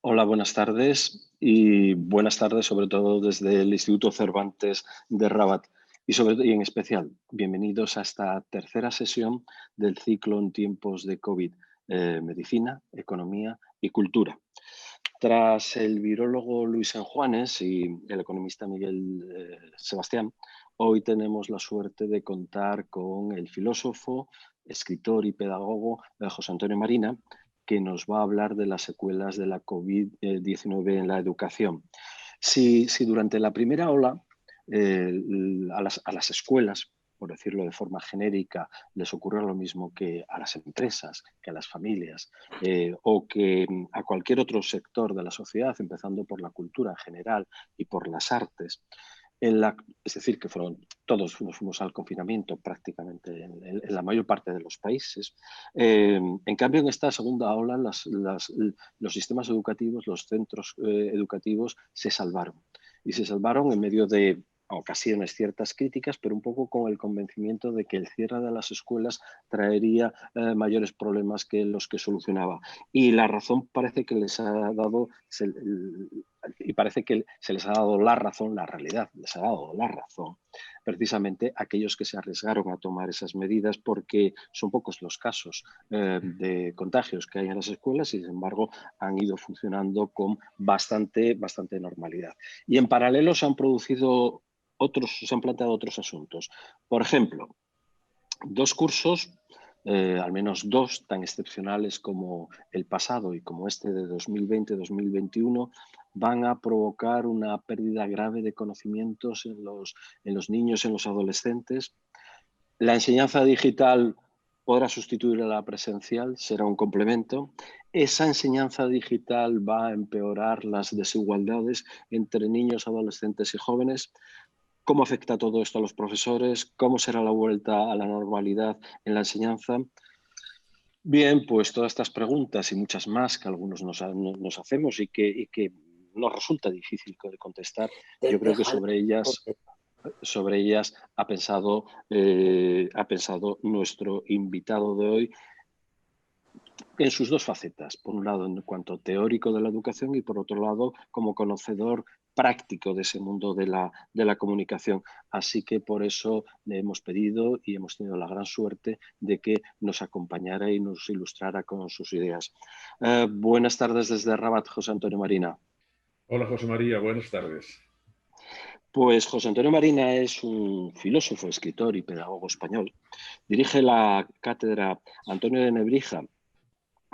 Hola, buenas tardes y buenas tardes sobre todo desde el Instituto Cervantes de Rabat y en especial bienvenidos a esta tercera sesión del ciclo en tiempos de COVID, Medicina, Economía y Cultura. Tras el virólogo Luis Sanjuanes y el economista Miguel Sebastián, hoy tenemos la suerte de contar con el filósofo, escritor y pedagogo José Antonio Marina, que nos va a hablar de las secuelas de la COVID-19 en la educación. Si durante la primera ola a las escuelas, por decirlo de forma genérica, les ocurre lo mismo que a las empresas, que a las familias o que a cualquier otro sector de la sociedad, empezando por la cultura en general y por las artes, es decir, que todos nos fuimos al confinamiento prácticamente en la mayor parte de los países. En cambio, en esta segunda ola, los sistemas educativos, los centros educativos se salvaron. Y se salvaron en medio de ocasiones ciertas críticas, pero un poco con el convencimiento de que el cierre de las escuelas traería mayores problemas que los que solucionaba. Y la razón parece que les ha dado, y parece que se les ha dado la razón, la realidad les ha dado la razón, precisamente aquellos que se arriesgaron a tomar esas medidas, porque son pocos los casos de contagios que hay en las escuelas y, sin embargo, han ido funcionando con bastante normalidad. Y en paralelo se han planteado otros asuntos. Por ejemplo, dos cursos, al menos dos tan excepcionales como el pasado y como este de 2020-2021, van a provocar una pérdida grave de conocimientos en los niños, en los adolescentes. La enseñanza digital podrá sustituir a la presencial, será un complemento. Esa enseñanza digital va a empeorar las desigualdades entre niños, adolescentes y jóvenes. ¿Cómo afecta todo esto a los profesores? ¿Cómo será la vuelta a la normalidad en la enseñanza? Bien, pues todas estas preguntas y muchas más que algunos nos hacemos y que nos resulta difícil de contestar, yo creo que Déjame, sobre ellas ha pensado nuestro invitado de hoy en sus dos facetas. Por un lado, en cuanto teórico de la educación y por otro lado, como conocedor práctico de ese mundo de la comunicación. Así que por eso le hemos pedido y hemos tenido la gran suerte de que nos acompañara y nos ilustrara con sus ideas. Buenas tardes desde Rabat, José Antonio Marina. Hola José María, buenas tardes. Pues José Antonio Marina es un filósofo, escritor y pedagogo español. Dirige la cátedra Antonio de Nebrija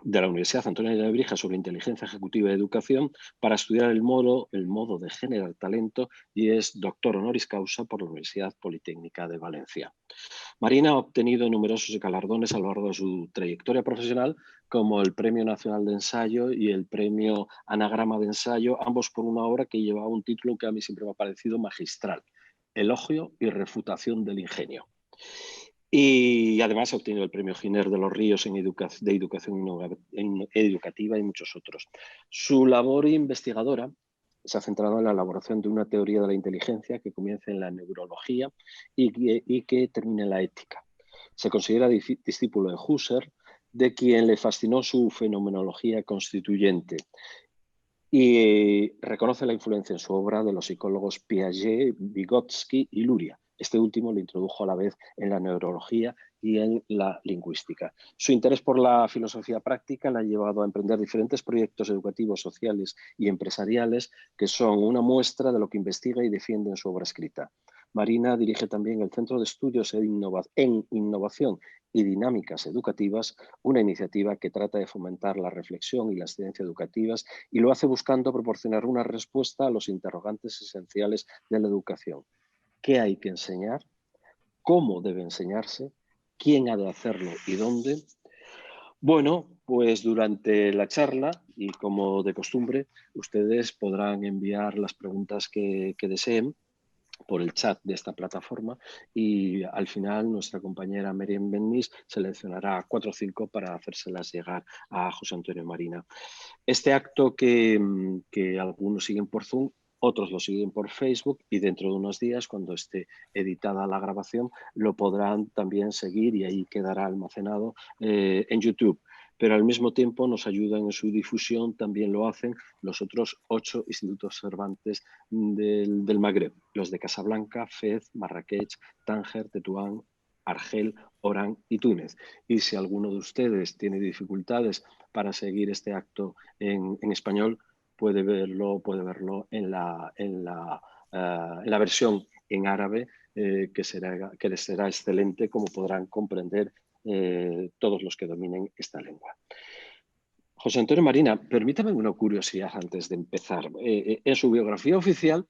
de la Universidad Antonio de Nebrija sobre inteligencia ejecutiva y educación para estudiar el modo de generar talento y es doctor honoris causa por la Universidad Politécnica de Valencia. Marina ha obtenido numerosos galardones a lo largo de su trayectoria profesional, como el Premio Nacional de Ensayo y el Premio Anagrama de Ensayo, ambos por una obra que llevaba un título que a mí siempre me ha parecido magistral: Elogio y refutación del ingenio. Y además ha obtenido el Premio Giner de los Ríos de Educación Educativa y muchos otros. Su labor investigadora se ha centrado en la elaboración de una teoría de la inteligencia que comienza en la neurología y que termina en la ética. Se considera discípulo de Husserl, de quien le fascinó su fenomenología constituyente, y reconoce la influencia en su obra de los psicólogos Piaget, Vygotsky y Luria. Este último lo introdujo a la vez en la neurología y en la lingüística. Su interés por la filosofía práctica le ha llevado a emprender diferentes proyectos educativos, sociales y empresariales que son una muestra de lo que investiga y defiende en su obra escrita. Marina dirige también el Centro de Estudios en Innovación y Dinámicas Educativas, una iniciativa que trata de fomentar la reflexión y la excelencia educativas, y lo hace buscando proporcionar una respuesta a los interrogantes esenciales de la educación. ¿Qué hay que enseñar? ¿Cómo debe enseñarse? ¿Quién ha de hacerlo y dónde? Bueno, pues durante la charla, y como de costumbre, ustedes podrán enviar las preguntas que deseen por el chat de esta plataforma, y al final nuestra compañera Miriam Bennis seleccionará 4 o 5 para hacérselas llegar a José Antonio Marina. Este acto que algunos siguen por Zoom, otros lo siguen por Facebook, y dentro de unos días, cuando esté editada la grabación, lo podrán también seguir y ahí quedará almacenado en YouTube. pero al mismo tiempo nos ayudan en su difusión, también lo hacen los otros 8 institutos Cervantes del Magreb, los de Casablanca, Fez, Marrakech, Tánger, Tetuán, Argel, Orán y Túnez. Y si alguno de ustedes tiene dificultades para seguir este acto en español, puede verlo en la versión en árabe, que les será excelente, como podrán comprender todos los que dominen esta lengua. José Antonio Marina, permítame una curiosidad antes de empezar. En su biografía oficial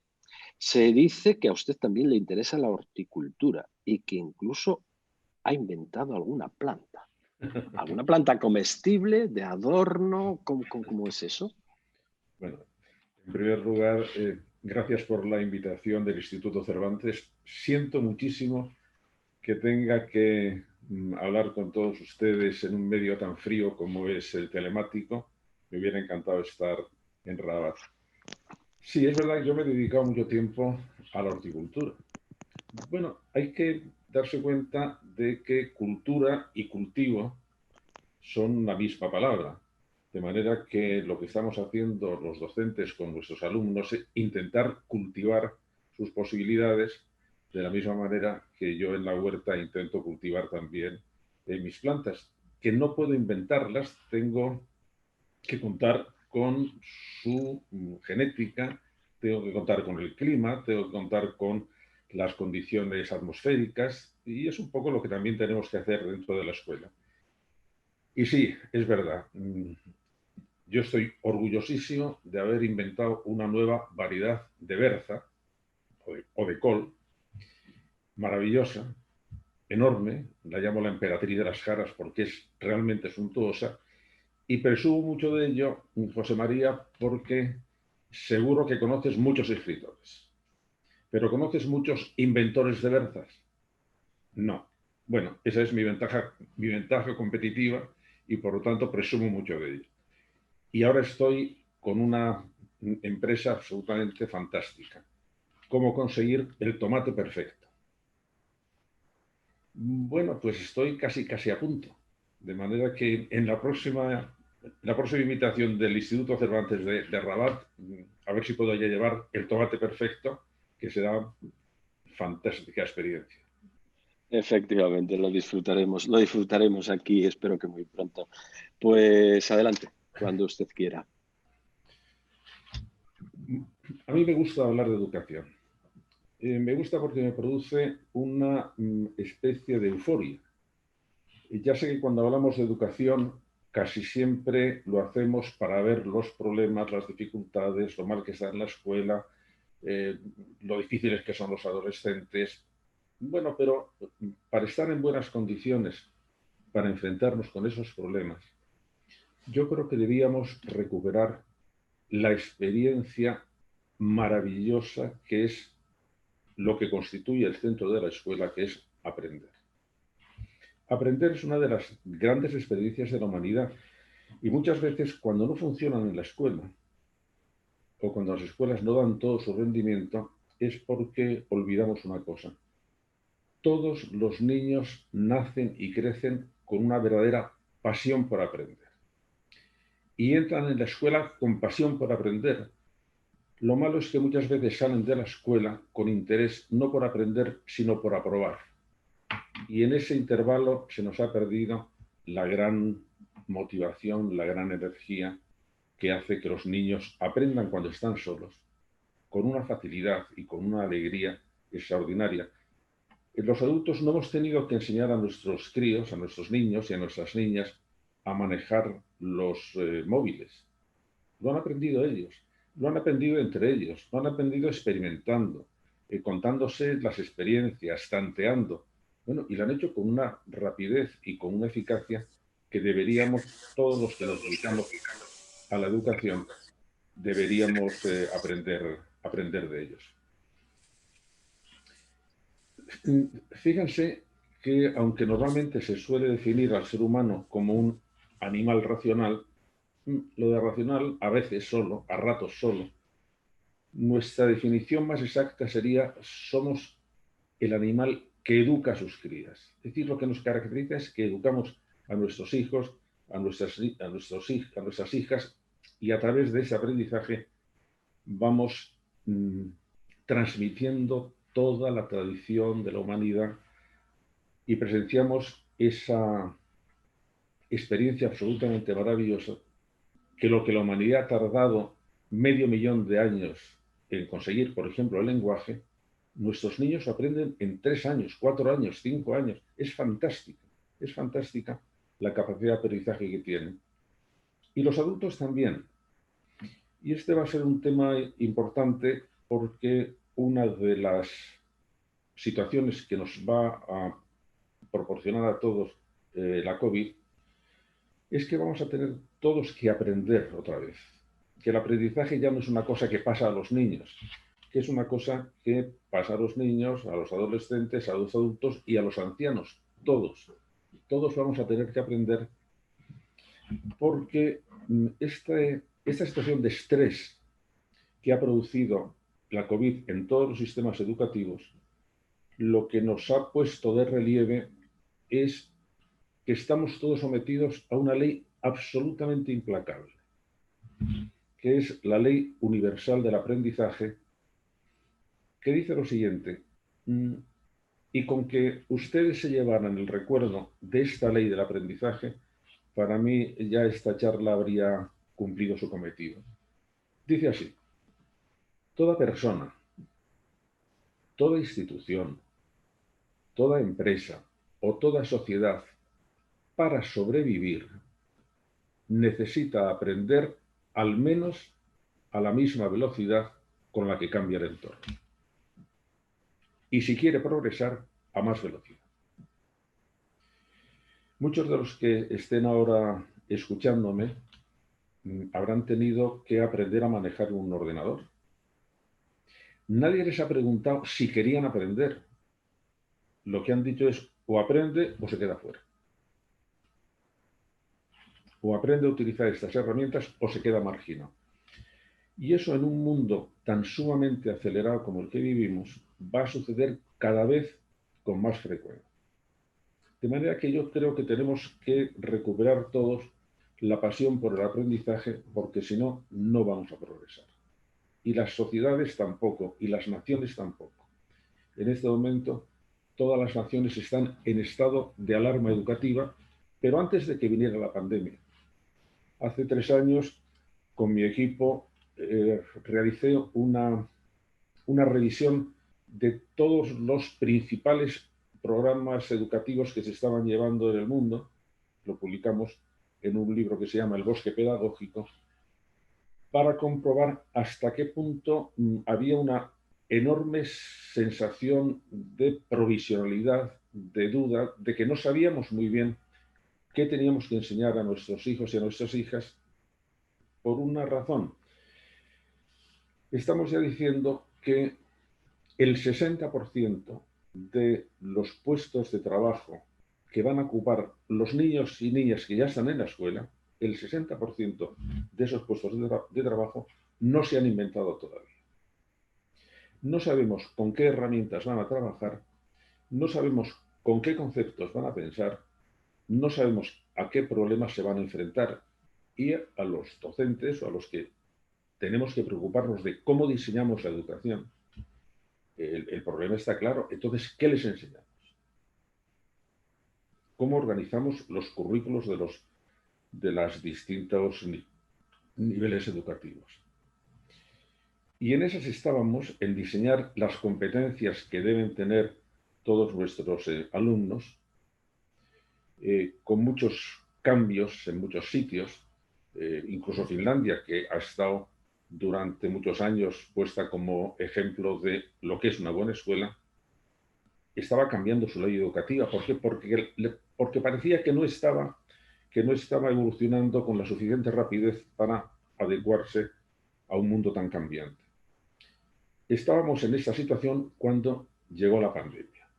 se dice que a usted también le interesa la horticultura y que incluso ha inventado alguna planta. ¿Alguna planta comestible, de adorno? ¿Cómo es eso? Bueno, en primer lugar, gracias por la invitación del Instituto Cervantes. Siento muchísimo que tenga que hablar con todos ustedes en un medio tan frío como es el telemático. Me hubiera encantado estar en Rabat. Sí, es verdad que yo me he dedicado mucho tiempo a la horticultura. Bueno, hay que darse cuenta de que cultura y cultivo son la misma palabra. De manera que lo que estamos haciendo los docentes con nuestros alumnos es intentar cultivar sus posibilidades de la misma manera que yo en la huerta intento cultivar también mis plantas, que no puedo inventarlas, tengo que contar con su genética, tengo que contar con el clima, tengo que contar con las condiciones atmosféricas y es un poco lo que también tenemos que hacer dentro de la escuela. Y sí, es verdad, yo estoy orgullosísimo de haber inventado una nueva variedad de berza o de col, maravillosa, enorme, la llamo la emperatriz de las jaras porque es realmente suntuosa, y presumo mucho de ello, José María, porque seguro que conoces muchos escritores, pero ¿conoces muchos inventores de berzas? No. Bueno, esa es mi ventaja competitiva y por lo tanto presumo mucho de ello. Y ahora estoy con una empresa absolutamente fantástica. ¿Cómo conseguir el tomate perfecto? Bueno, pues estoy casi a punto. De manera que en la próxima invitación del Instituto Cervantes de Rabat, a ver si puedo ya llevar el tomate perfecto, que será fantástica experiencia. Efectivamente, lo disfrutaremos aquí, espero que muy pronto. Pues adelante, cuando usted quiera. A mí me gusta hablar de educación. Me gusta porque me produce una especie de euforia. Y ya sé que cuando hablamos de educación, casi siempre lo hacemos para ver los problemas, las dificultades, lo mal que está en la escuela, lo difíciles que son los adolescentes. Bueno, pero para estar en buenas condiciones, para enfrentarnos con esos problemas, yo creo que debíamos recuperar la experiencia maravillosa que es lo que constituye el centro de la escuela, que es aprender. Aprender es una de las grandes experiencias de la humanidad y muchas veces cuando no funcionan en la escuela o cuando las escuelas no dan todo su rendimiento es porque olvidamos una cosa. Todos los niños nacen y crecen con una verdadera pasión por aprender y entran en la escuela con pasión por aprender. Lo malo es que muchas veces salen de la escuela con interés no por aprender, sino por aprobar. Y en ese intervalo se nos ha perdido la gran motivación, la gran energía que hace que los niños aprendan cuando están solos, con una facilidad y con una alegría extraordinaria. Los adultos no hemos tenido que enseñar a nuestros críos, a nuestros niños y a nuestras niñas a manejar los móviles. Lo han aprendido ellos, lo han aprendido entre ellos, lo han aprendido experimentando, contándose las experiencias, tanteando. Bueno, y lo han hecho con una rapidez y con una eficacia que deberíamos, todos los que nos dedicamos a la educación, deberíamos aprender de ellos. Fíjense que aunque normalmente se suele definir al ser humano como un animal racional, lo de racional a veces solo, a ratos solo, nuestra definición más exacta sería somos el animal que educa a sus crías. Es decir, lo que nos caracteriza es que educamos a nuestros hijos a nuestras hijas, y a través de ese aprendizaje vamos transmitiendo toda la tradición de la humanidad y presenciamos esa experiencia absolutamente maravillosa que lo que la humanidad ha tardado 500.000 de años en conseguir, por ejemplo, el lenguaje, nuestros niños aprenden en 3 años, 4 años, 5 años. Es fantástica la capacidad de aprendizaje que tienen. Y los adultos también. Y este va a ser un tema importante porque una de las situaciones que nos va a proporcionar a todos la COVID es que vamos a tener todos que aprender otra vez. Que el aprendizaje ya no es una cosa que pasa a los niños, que es una cosa que pasa a los niños, a los adolescentes, a los adultos y a los ancianos. Todos. Todos vamos a tener que aprender porque esta situación de estrés que ha producido la COVID en todos los sistemas educativos, lo que nos ha puesto de relieve es que estamos todos sometidos a una ley absolutamente implacable, que es la Ley Universal del Aprendizaje, que dice lo siguiente, y con que ustedes se llevaran el recuerdo de esta ley del aprendizaje, para mí ya esta charla habría cumplido su cometido. Dice así: toda persona, toda institución, toda empresa o toda sociedad, para sobrevivir, necesita aprender al menos a la misma velocidad con la que cambia el entorno. Y si quiere progresar, a más velocidad. Muchos de los que estén ahora escuchándome habrán tenido que aprender a manejar un ordenador. Nadie les ha preguntado si querían aprender. Lo que han dicho es o aprende o se queda fuera. O aprende a utilizar estas herramientas o se queda marginado. Y eso, en un mundo tan sumamente acelerado como el que vivimos, va a suceder cada vez con más frecuencia. De manera que yo creo que tenemos que recuperar todos la pasión por el aprendizaje, porque si no, no vamos a progresar. Y las sociedades tampoco, y las naciones tampoco. En este momento, todas las naciones están en estado de alarma educativa, pero antes de que viniera la pandemia. Hace 3 años, con mi equipo, realicé una revisión de todos los principales programas educativos que se estaban llevando en el mundo. Lo publicamos en un libro que se llama El bosque pedagógico, para comprobar hasta qué punto había una enorme sensación de provisionalidad, de duda, de que no sabíamos muy bien qué teníamos que enseñar a nuestros hijos y a nuestras hijas, por una razón. Estamos ya diciendo que el 60% de los puestos de trabajo que van a ocupar los niños y niñas que ya están en la escuela, el 60% de esos puestos de trabajo no se han inventado todavía. No sabemos con qué herramientas van a trabajar, no sabemos con qué conceptos van a pensar, no sabemos a qué problemas se van a enfrentar, y a los docentes o a los que tenemos que preocuparnos de cómo diseñamos la educación, el problema está claro. Entonces, ¿qué les enseñamos? ¿Cómo organizamos los currículos de los distintos niveles educativos? Y en esas estábamos, en diseñar las competencias que deben tener todos nuestros alumnos, con muchos cambios en muchos sitios, incluso Finlandia, que ha estado durante muchos años puesta como ejemplo de lo que es una buena escuela, estaba cambiando su ley educativa. ¿Por qué? Porque parecía que no estaba evolucionando con la suficiente rapidez para adecuarse a un mundo tan cambiante. Estábamos en esta situación cuando llegó la pandemia.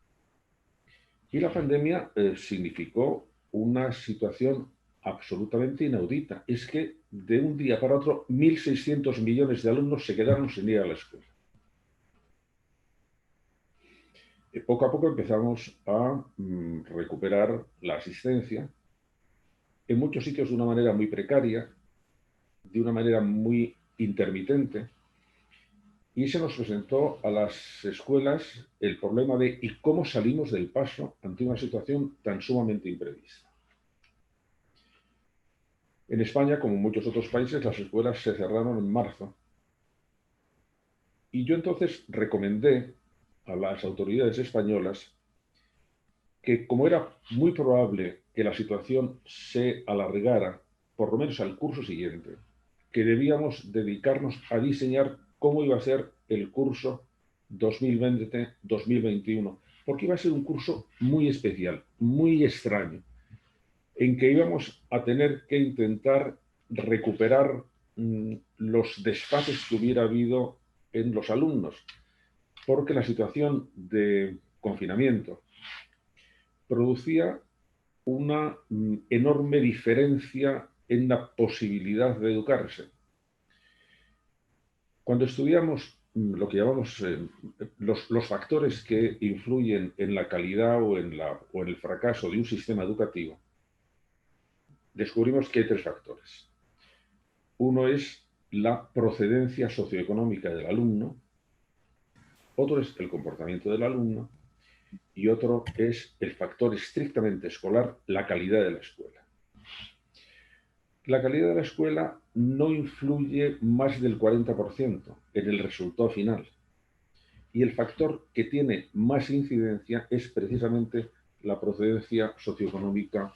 Y la pandemia significó una situación absolutamente inaudita. Es que de un día para otro 1.600 millones de alumnos se quedaron sin ir a la escuela. Poco a poco empezamos a recuperar la asistencia, en muchos sitios de una manera muy precaria, de una manera muy intermitente, y se nos presentó a las escuelas el problema de ¿y cómo salimos del paso ante una situación tan sumamente imprevista? En España, como en muchos otros países, las escuelas se cerraron en marzo. Y yo entonces recomendé a las autoridades españolas que, como era muy probable que la situación se alargara, por lo menos al curso siguiente, que debíamos dedicarnos a diseñar cómo iba a ser el curso 2020-2021, porque iba a ser un curso muy especial, muy extraño, en que íbamos a tener que intentar recuperar los desfases que hubiera habido en los alumnos, porque la situación de confinamiento producía una enorme diferencia en la posibilidad de educarse. Cuando estudiamos lo que llamamos los factores que influyen en la calidad o en el fracaso de un sistema educativo, descubrimos que hay tres factores. Uno es la procedencia socioeconómica del alumno, otro es el comportamiento del alumno y otro es el factor estrictamente escolar, la calidad de la escuela. La calidad de la escuela no influye más del 40% en el resultado final. Y el factor que tiene más incidencia es precisamente la procedencia socioeconómica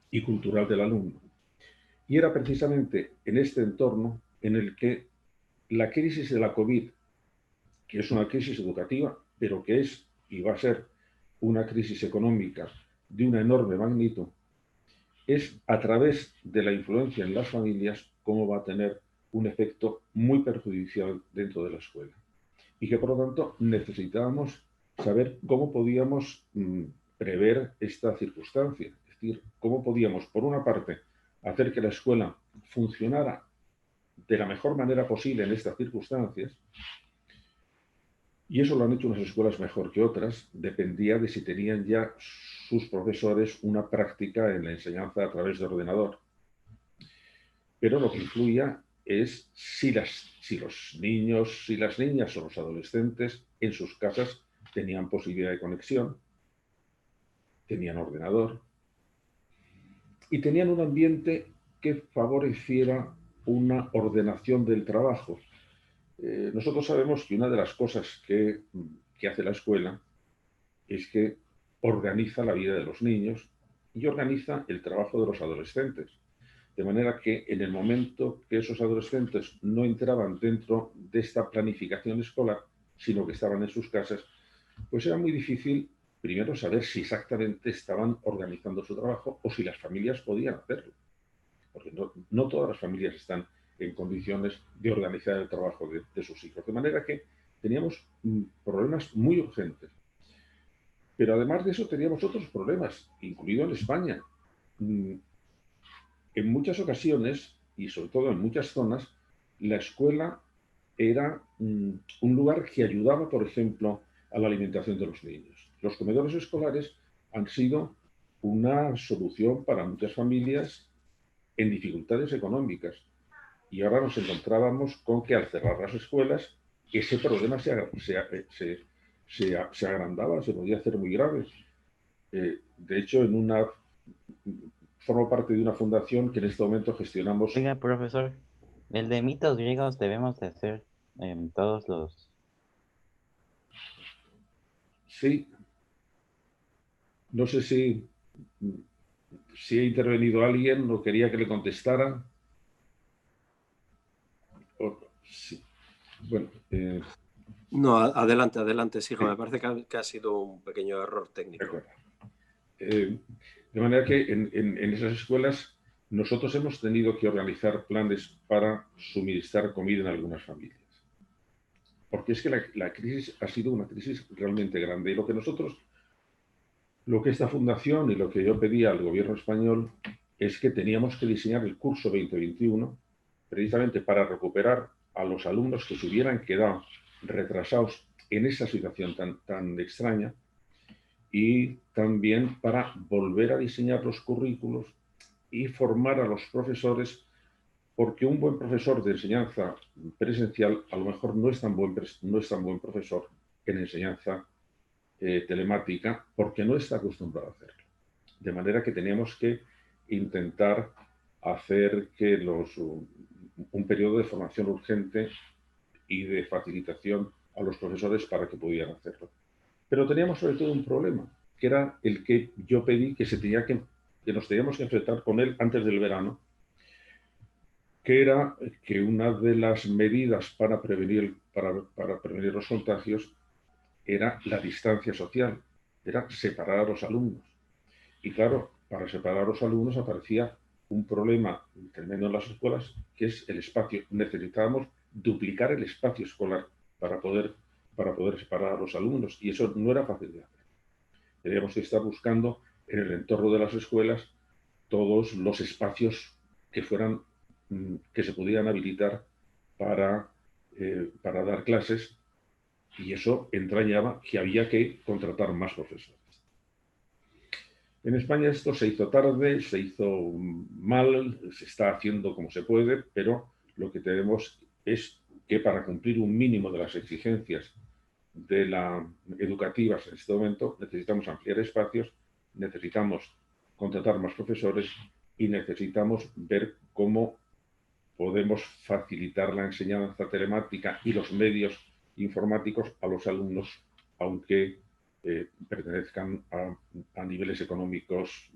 y cultural del alumno. Y era precisamente en este entorno en el que la crisis de la COVID, que es una crisis educativa, pero que es y va a ser una crisis económica de una enorme magnitud, es a través de la influencia en las familias cómo va a tener un efecto muy perjudicial dentro de la escuela. Y que por lo tanto necesitábamos saber cómo podíamos prever esta circunstancia. Es decir, cómo podíamos, por una parte, hacer que la escuela funcionara de la mejor manera posible en estas circunstancias, y eso lo han hecho unas escuelas mejor que otras, dependía de si tenían ya sus profesores una práctica en la enseñanza a través de ordenador. Pero lo que influía es si los niños, si las niñas o los adolescentes en sus casas tenían posibilidad de conexión, tenían ordenador y tenían un ambiente que favoreciera una ordenación del trabajo. Nosotros sabemos que una de las cosas que hace la escuela es que organiza la vida de los niños y organiza el trabajo de los adolescentes. De manera que en el momento que esos adolescentes no entraban dentro de esta planificación escolar, sino que estaban en sus casas, pues era muy difícil, primero, saber si exactamente estaban organizando su trabajo o si las familias podían hacerlo. Porque no todas las familias están en condiciones de organizar el trabajo de sus hijos. De manera que teníamos problemas muy urgentes. Pero además de eso teníamos otros problemas, incluido en España. En muchas ocasiones, y sobre todo en muchas zonas, la escuela era un lugar que ayudaba, por ejemplo, a la alimentación de los niños. Los comedores escolares han sido una solución para muchas familias en dificultades económicas. Y ahora nos encontrábamos con que al cerrar las escuelas, ese problema se agrandaba, se podía hacer muy grave. De hecho, formo parte de una fundación que en este momento gestionamos. Oiga, profesor, el de mitos griegos debemos de hacer en todos los... Sí, no sé si ha intervenido alguien o quería que le contestara. Sí. Bueno, No, adelante, siga. Me parece que ha sido un pequeño error técnico. De manera que en esas escuelas nosotros hemos tenido que organizar planes para suministrar comida en algunas familias. Porque es que la crisis ha sido una crisis realmente grande. Y lo que esta fundación y lo que yo pedía al gobierno español es que teníamos que diseñar el curso 2021 precisamente para recuperar a los alumnos que se hubieran quedado retrasados en esa situación tan extraña y también para volver a diseñar los currículos y formar a los profesores, porque un buen profesor de enseñanza presencial a lo mejor no es tan buen profesor en enseñanza telemática, porque no está acostumbrado a hacerlo. De manera que teníamos que intentar hacer que un periodo de formación urgente y de facilitación a los profesores para que pudieran hacerlo. Pero teníamos sobre todo un problema, que era el que yo pedí que nos teníamos que enfrentar con él antes del verano, que era que una de las medidas para prevenir los contagios era la distancia social, era separar a los alumnos. Y claro, para separar a los alumnos aparecía un problema tremendo en las escuelas, que es el espacio. Necesitábamos duplicar el espacio escolar para poder separar a los alumnos, y eso no era fácil de hacer. Teníamos que estar buscando en el entorno de las escuelas todos los espacios que se pudieran habilitar para dar clases, y eso entrañaba que había que contratar más profesores. En España esto se hizo tarde, se hizo mal, se está haciendo como se puede, pero lo que tenemos es que para cumplir un mínimo de las exigencias educativas en este momento necesitamos ampliar espacios, necesitamos contratar más profesores y necesitamos ver cómo podemos facilitar la enseñanza telemática y los medios informáticos a los alumnos, aunque pertenezcan a niveles económicos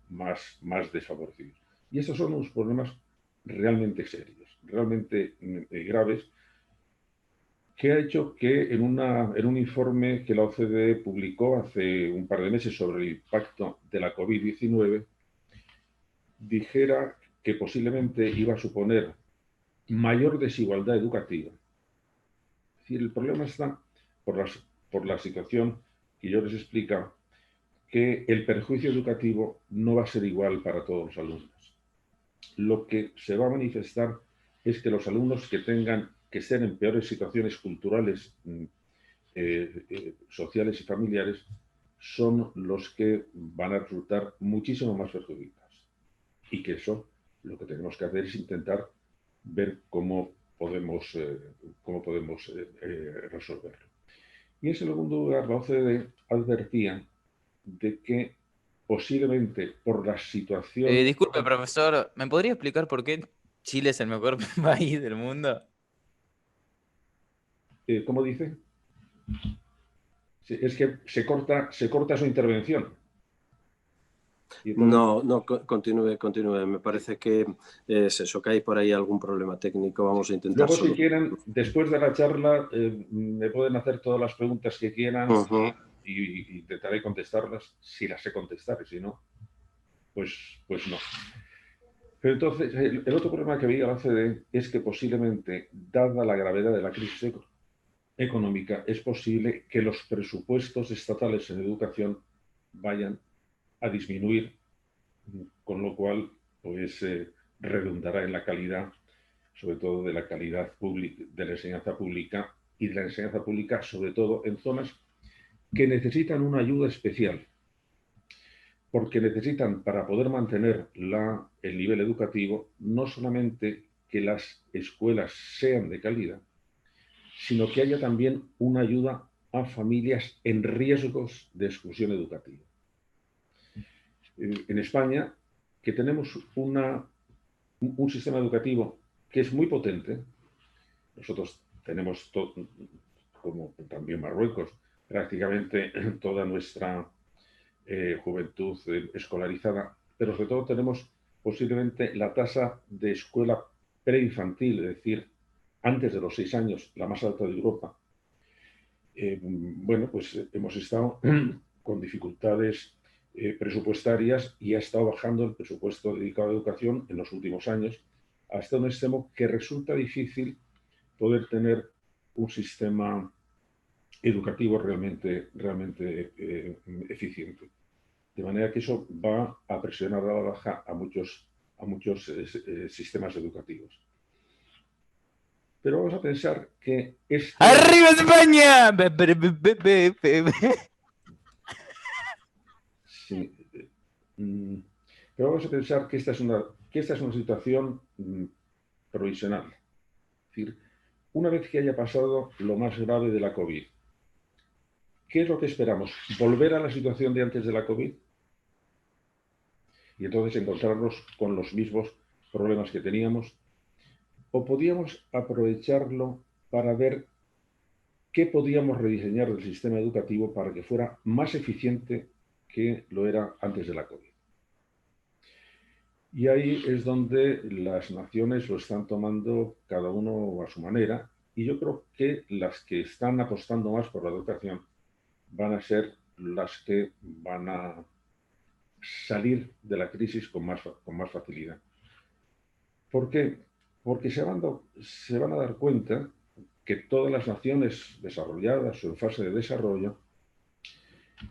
más desfavorecidos. Y estos son unos problemas realmente serios, realmente graves, que ha hecho que en un informe que la OCDE publicó hace un par de meses sobre el impacto de la COVID-19, dijera que posiblemente iba a suponer mayor desigualdad educativa. Es decir, el problema está por la situación que yo les explico, que el perjuicio educativo no va a ser igual para todos los alumnos. Lo que se va a manifestar es que los alumnos que estén en peores situaciones culturales, sociales y familiares, son los que van a resultar muchísimo más perjudicados. Y que eso, lo que tenemos que hacer es intentar ver cómo podemos resolverlo. Y en segundo lugar, la OCDE advertía de que posiblemente por la situación... Disculpe, profesor, ¿me podría explicar por qué Chile es el mejor país del mundo? ¿Cómo dice? Sí, es que se corta su intervención. No, continúe. Me parece que es eso, que hay por ahí algún problema técnico. Vamos a intentar Luego, si quieren, después de la charla, me pueden hacer todas las preguntas que quieran y intentaré contestarlas, si las sé contestar, y si no, pues no. Pero entonces, el otro problema que veía la OCDE es que posiblemente, dada la gravedad de la crisis económica, es posible que los presupuestos estatales en educación vayan a disminuir, con lo cual pues redundará en la calidad, sobre todo de la calidad pública, de la enseñanza pública, y de la enseñanza pública sobre todo en zonas que necesitan una ayuda especial, porque necesitan, para poder mantener el nivel educativo, no solamente que las escuelas sean de calidad, sino que haya también una ayuda a familias en riesgos de exclusión educativa. En España, que tenemos un sistema educativo que es muy potente, nosotros tenemos, como también Marruecos, prácticamente toda nuestra juventud escolarizada, pero sobre todo tenemos posiblemente la tasa de escuela preinfantil, es decir, antes de los 6 años, la más alta de Europa. Bueno, pues hemos estado con dificultades presupuestarias y ha estado bajando el presupuesto dedicado a educación en los últimos años hasta un extremo que resulta difícil poder tener un sistema educativo realmente eficiente. De manera que eso va a presionar a la baja a muchos sistemas educativos. Pero vamos a pensar que ¡Arriba España! Sí. Pero vamos a pensar que esta es una situación provisional. Es decir, una vez que haya pasado lo más grave de la COVID, ¿qué es lo que esperamos? ¿Volver a la situación de antes de la COVID? Y entonces encontrarnos con los mismos problemas que teníamos. ¿O podíamos aprovecharlo para ver qué podíamos rediseñar del sistema educativo para que fuera más eficiente que lo era antes de la COVID? Y ahí es donde las naciones lo están tomando cada uno a su manera, y yo creo que las que están apostando más por la educación van a ser las que van a salir de la crisis con más facilidad. ¿Por qué? Porque se van a dar cuenta que todas las naciones desarrolladas o en fase de desarrollo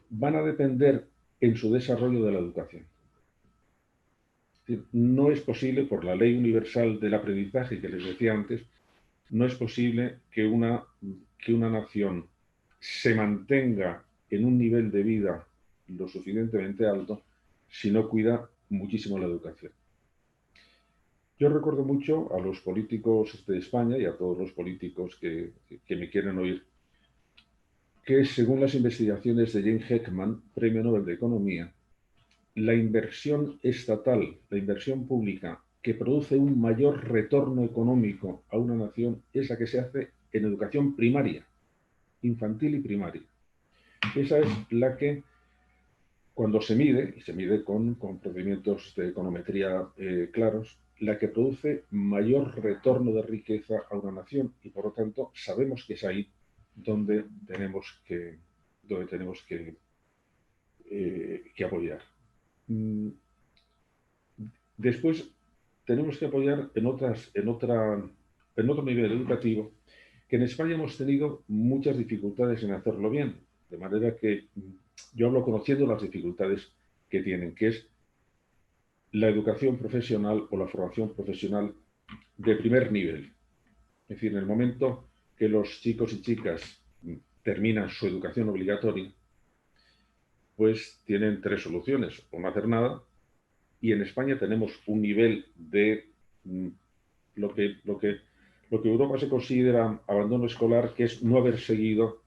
van a depender en su desarrollo de la educación. Es decir, no es posible, por la ley universal del aprendizaje que les decía antes, no es posible que una nación se mantenga en un nivel de vida lo suficientemente alto si no cuida muchísimo la educación. Yo recuerdo mucho a los políticos de España y a todos los políticos que me quieren oír, que según las investigaciones de Jane Heckman, Premio Nobel de Economía, la inversión estatal, la inversión pública que produce un mayor retorno económico a una nación es la que se hace en educación primaria, infantil y primaria. Esa es la que, cuando se mide, y se mide con procedimientos de econometría claros, la que produce mayor retorno de riqueza a una nación, y por lo tanto sabemos que es ahí donde tenemos que apoyar. Después tenemos que apoyar en otro nivel educativo, que en España hemos tenido muchas dificultades en hacerlo bien, de manera que yo hablo conociendo las dificultades que tienen, que es la educación profesional o la formación profesional de primer nivel. Es decir, en el momento que los chicos y chicas terminan su educación obligatoria, pues tienen tres soluciones: o no hacer nada, y en España tenemos un nivel de lo que Europa se considera abandono escolar, que es no haber seguido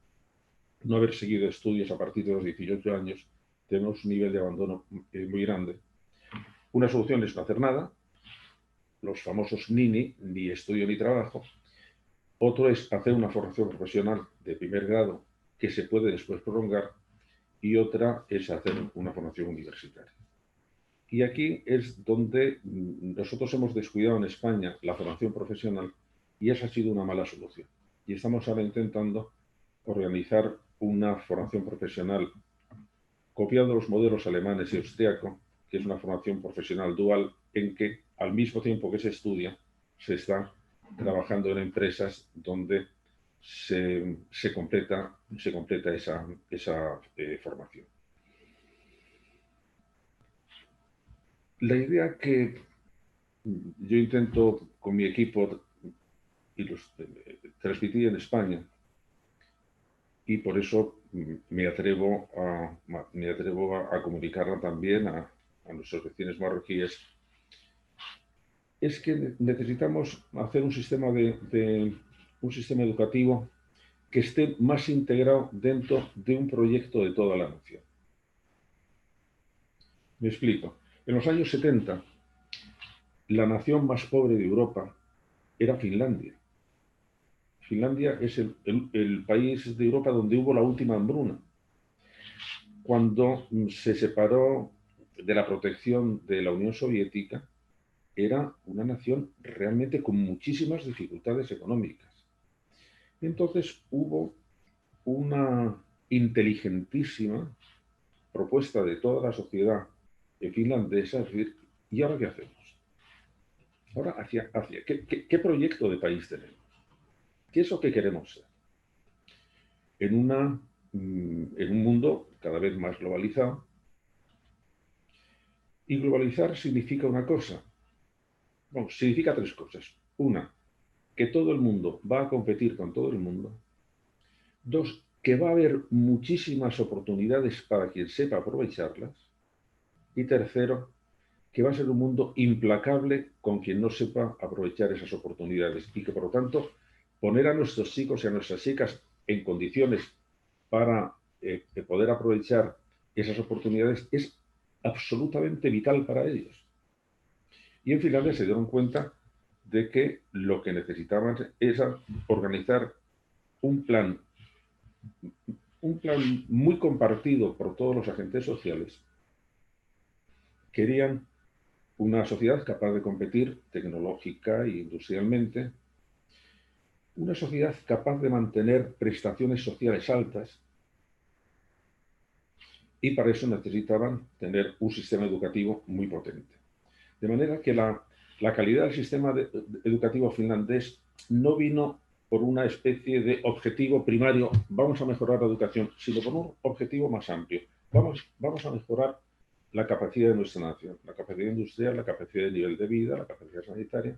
estudios a partir de los 18 años. Tenemos un nivel de abandono muy grande. Una solución es no hacer nada, los famosos NINI, ni estudio ni trabajo. Otro es hacer una formación profesional de primer grado que se puede después prolongar, y otra es hacer una formación universitaria. Y aquí es donde nosotros hemos descuidado en España la formación profesional, y esa ha sido una mala solución. Y estamos ahora intentando organizar una formación profesional copiando los modelos alemanes y austriaco, que es una formación profesional dual, en que al mismo tiempo que se estudia, se está trabajando en empresas donde se completa esa formación. La idea que yo intento con mi equipo y los transmitir en España, y por eso me atrevo a comunicarla también a nuestros vecinos marroquíes, es que necesitamos hacer un sistema educativo que esté más integrado dentro de un proyecto de toda la nación. Me explico. En los años 70, la nación más pobre de Europa era Finlandia. Finlandia es el país de Europa donde hubo la última hambruna. Cuando se separó de la protección de la Unión Soviética, era una nación realmente con muchísimas dificultades económicas. Entonces hubo una inteligentísima propuesta de toda la sociedad finlandesa, es decir, ¿y ahora qué hacemos? Ahora, ¿qué proyecto de país tenemos? ¿Qué es lo que queremos ser? En un mundo cada vez más globalizado. Y globalizar significa una cosa. Bueno, significa tres cosas. Una, que todo el mundo va a competir con todo el mundo. Dos, que va a haber muchísimas oportunidades para quien sepa aprovecharlas. Y tercero, que va a ser un mundo implacable con quien no sepa aprovechar esas oportunidades y que, por lo tanto, poner a nuestros chicos y a nuestras chicas en condiciones para poder aprovechar esas oportunidades es absolutamente vital para ellos. Y en Finlandia se dieron cuenta de que lo que necesitaban era organizar un plan muy compartido por todos los agentes sociales. Querían una sociedad capaz de competir tecnológica e industrialmente, una sociedad capaz de mantener prestaciones sociales altas, y para eso necesitaban tener un sistema educativo muy potente. De manera que la calidad del sistema educativo finlandés no vino por una especie de objetivo primario, vamos a mejorar la educación, sino por un objetivo más amplio. Vamos a mejorar la capacidad de nuestra nación, la capacidad industrial, la capacidad de nivel de vida, la capacidad sanitaria,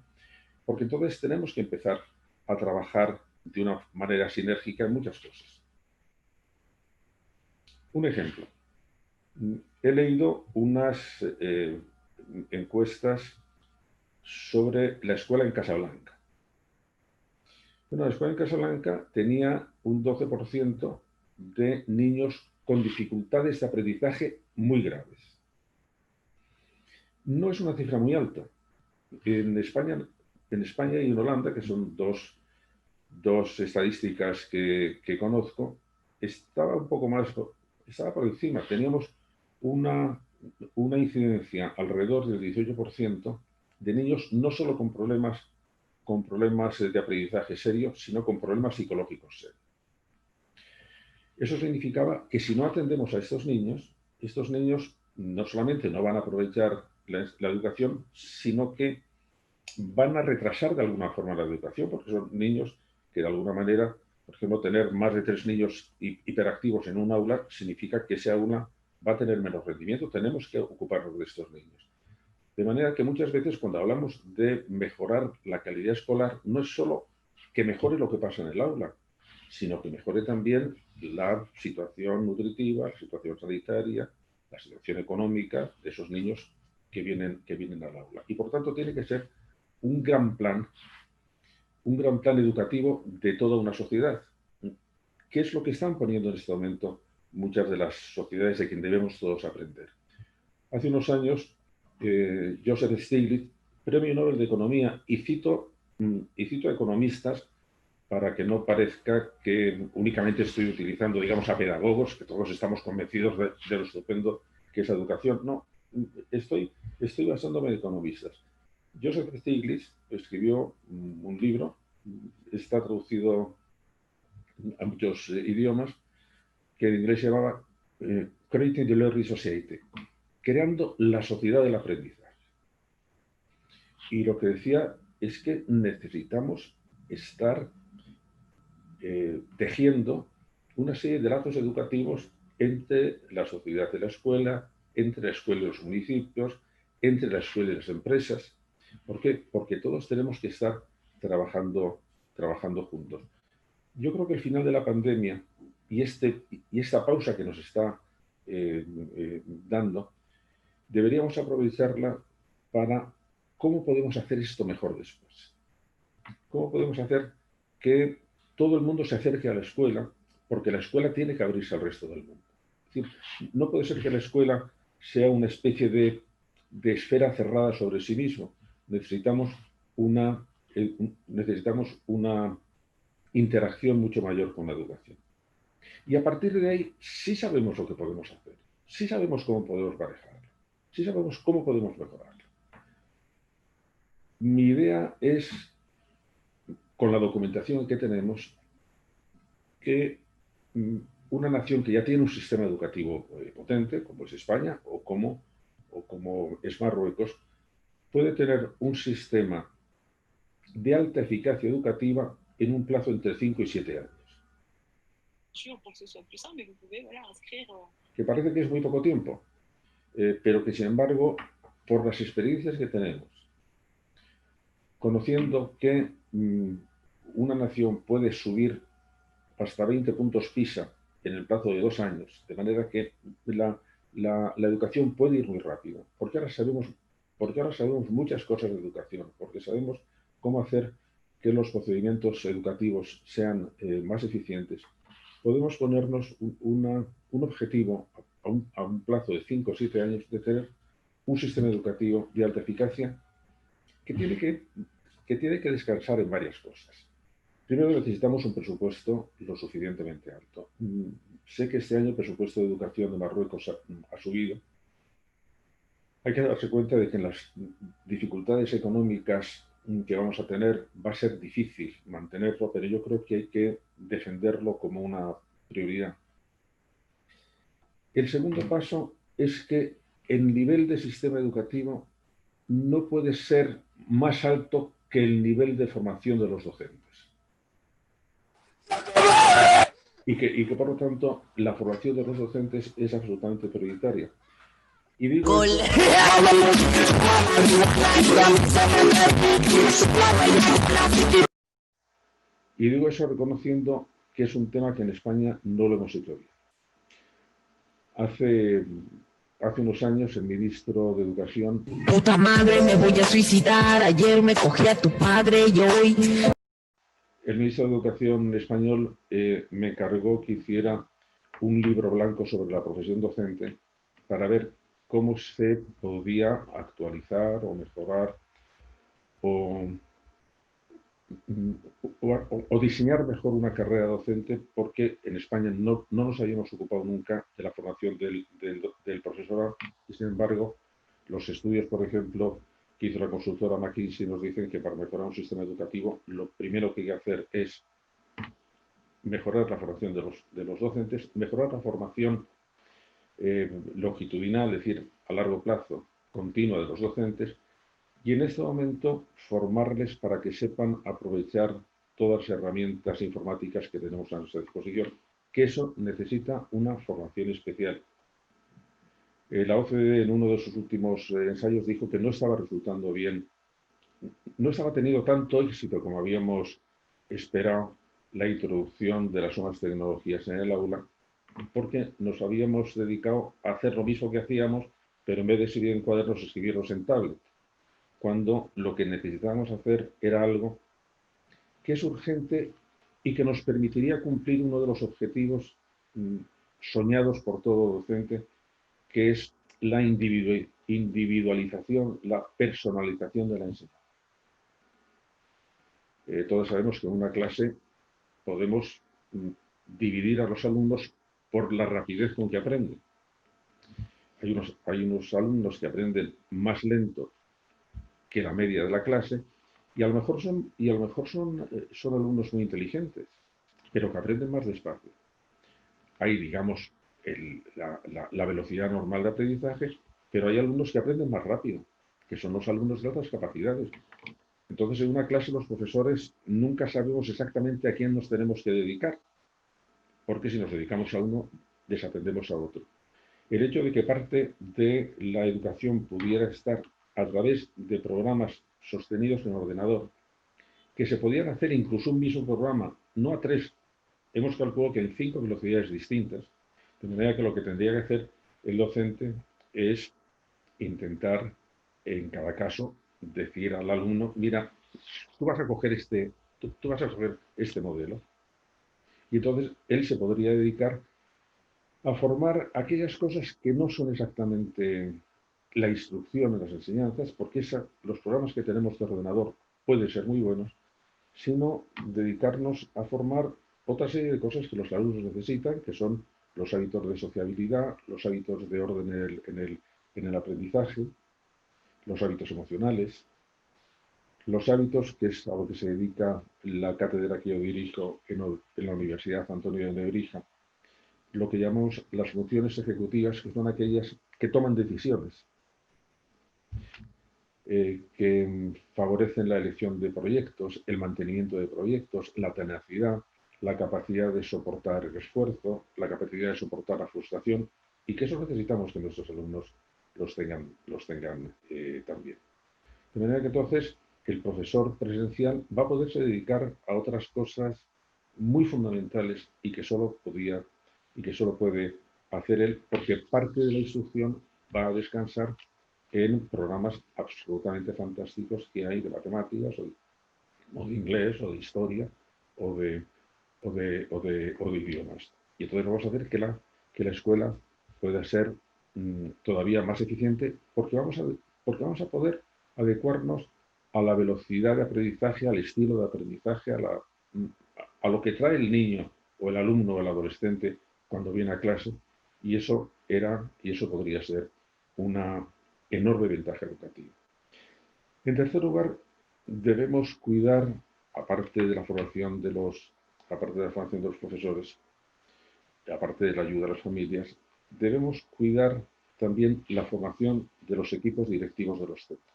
porque entonces tenemos que empezar a trabajar de una manera sinérgica en muchas cosas. Un ejemplo. He leído unas encuestas sobre la escuela en Casablanca. Bueno, la escuela en Casablanca tenía un 12% de niños con dificultades de aprendizaje muy graves. No es una cifra muy alta. En España y en Holanda, que son dos estadísticas que conozco, estaba un poco más, estaba por encima. Teníamos una incidencia alrededor del 18% de niños no solo con problemas de aprendizaje serios, sino con problemas psicológicos serios. Eso significaba que si no atendemos a estos niños no solamente no van a aprovechar la educación, sino que van a retrasar de alguna forma la educación, porque son niños que de alguna manera, por ejemplo, tener más de 3 niños hiperactivos en un aula significa que ese aula va a tener menos rendimiento. Tenemos que ocuparnos de estos niños. De manera que muchas veces cuando hablamos de mejorar la calidad escolar, no es solo que mejore lo que pasa en el aula, sino que mejore también la situación nutritiva, la situación sanitaria, la situación económica de esos niños que vienen al aula. Y por tanto tiene que ser un gran plan educativo de toda una sociedad. ¿Qué es lo que están poniendo en este momento muchas de las sociedades de quien debemos todos aprender? Hace unos años, Joseph Stiglitz, Premio Nobel de Economía, y cito a economistas para que no parezca que únicamente estoy utilizando, digamos, a pedagogos, que todos estamos convencidos de lo estupendo que es la educación. No, estoy basándome en economistas. Joseph Stiglitz escribió un libro, está traducido a muchos idiomas, que en inglés se llamaba Creating the Learning Society, creando la sociedad del aprendizaje. Y lo que decía es que necesitamos estar tejiendo una serie de lazos educativos entre la sociedad y la escuela, entre la escuela y los municipios, entre la escuela y las empresas. ¿Por qué? Porque todos tenemos que estar trabajando juntos. Yo creo que el final de la pandemia y esta pausa que nos está dando, deberíamos aprovecharla para cómo podemos hacer esto mejor después. ¿Cómo podemos hacer que todo el mundo se acerque a la escuela? Porque la escuela tiene que abrirse al resto del mundo. Es decir, no puede ser que la escuela sea una especie de esfera cerrada sobre sí mismo. Necesitamos una interacción mucho mayor con la educación. Y a partir de ahí sí sabemos lo que podemos hacer, sí sabemos cómo podemos manejarlo, sí sabemos cómo podemos mejorarlo. Mi idea es, con la documentación que tenemos, que una nación que ya tiene un sistema educativo potente, como es España o como es Marruecos, puede tener un sistema de alta eficacia educativa en un plazo entre 5 y 7 años. Que parece que es muy poco tiempo, pero que sin embargo, por las experiencias que tenemos, conociendo que una nación puede subir hasta 20 puntos PISA en el plazo de 2 años, de manera que la educación puede ir muy rápido, porque ahora sabemos porque ahora sabemos muchas cosas de educación, porque sabemos cómo hacer que los procedimientos educativos sean más eficientes, podemos ponernos un objetivo a un plazo de 5 o 7 años de tener un sistema educativo de alta eficacia que tiene que descansar en varias cosas. Primero, necesitamos un presupuesto lo suficientemente alto. Sé que este año el presupuesto de educación de Marruecos ha subido. Hay que darse cuenta de que en las dificultades económicas que vamos a tener va a ser difícil mantenerlo, pero yo creo que hay que defenderlo como una prioridad. El segundo paso es que el nivel de sistema educativo no puede ser más alto que el nivel de formación de los docentes. Y que por lo tanto la formación de los docentes es absolutamente prioritaria. Y digo eso reconociendo que es un tema que en España no lo hemos hecho bien. Hace unos años el ministro de Educación... Puta madre, me voy a suicidar, ayer me cogí a tu padre y hoy... El ministro de Educación español me encargó que hiciera un libro blanco sobre la profesión docente para ver cómo se podía actualizar o mejorar o diseñar mejor una carrera docente, porque en España no nos habíamos ocupado nunca de la formación del profesorado y, sin embargo, los estudios, por ejemplo, que hizo la consultora McKinsey nos dicen que para mejorar un sistema educativo lo primero que hay que hacer es mejorar la formación de los docentes, mejorar la formación longitudinal, es decir, a largo plazo, continua de los docentes, y en este momento formarles para que sepan aprovechar todas las herramientas informáticas que tenemos a nuestra disposición, que eso necesita una formación especial. La OCDE en uno de sus últimos ensayos dijo que no estaba resultando bien, no estaba teniendo tanto éxito como habíamos esperado la introducción de las nuevas tecnologías en el aula, porque nos habíamos dedicado a hacer lo mismo que hacíamos, pero en vez de escribir en cuadernos, escribirlos en tablet, cuando lo que necesitábamos hacer era algo que es urgente y que nos permitiría cumplir uno de los objetivos soñados por todo docente, que es la individualización, la personalización de la enseñanza. Todos sabemos que en una clase podemos dividir a los alumnos por la rapidez con que aprenden. Hay unos alumnos que aprenden más lento que la media de la clase y a lo mejor son alumnos muy inteligentes, pero que aprenden más despacio. Hay, digamos, la velocidad normal de aprendizaje, pero hay alumnos que aprenden más rápido, que son los alumnos de otras capacidades. Entonces, en una clase los profesores nunca sabemos exactamente a quién nos tenemos que dedicar, porque si nos dedicamos a uno, desatendemos a otro. El hecho de que parte de la educación pudiera estar a través de programas sostenidos en ordenador, que se podían hacer incluso un mismo programa, no a 3, hemos calculado que en 5 velocidades distintas, de manera que lo que tendría que hacer el docente es intentar, en cada caso, decir al alumno, mira, tú vas a coger este modelo. Y entonces él se podría dedicar a formar aquellas cosas que no son exactamente la instrucción en las enseñanzas, porque los programas que tenemos de ordenador pueden ser muy buenos, sino dedicarnos a formar otra serie de cosas que los alumnos necesitan, que son los hábitos de sociabilidad, los hábitos de orden en el aprendizaje, los hábitos emocionales, los hábitos, que es a lo que se dedica la cátedra que yo dirijo en la Universidad Antonio de Nebrija, lo que llamamos las funciones ejecutivas, que son aquellas que toman decisiones, que favorecen la elección de proyectos, el mantenimiento de proyectos, la tenacidad, la capacidad de soportar el esfuerzo, la capacidad de soportar la frustración, y que eso necesitamos que nuestros alumnos los tengan también. De manera que entonces el profesor presencial va a poderse dedicar a otras cosas muy fundamentales y que solo puede hacer él, porque parte de la instrucción va a descansar en programas absolutamente fantásticos que hay de matemáticas o de inglés o de historia o de idiomas. Y entonces vamos a hacer que la escuela pueda ser todavía más eficiente porque vamos a poder adecuarnos a la velocidad de aprendizaje, al estilo de aprendizaje, a lo que trae el niño o el alumno o el adolescente cuando viene a clase, y eso podría ser una enorme ventaja educativa. En tercer lugar, debemos cuidar, aparte de la formación de los profesores, aparte de la ayuda a las familias, debemos cuidar también la formación de los equipos directivos de los centros.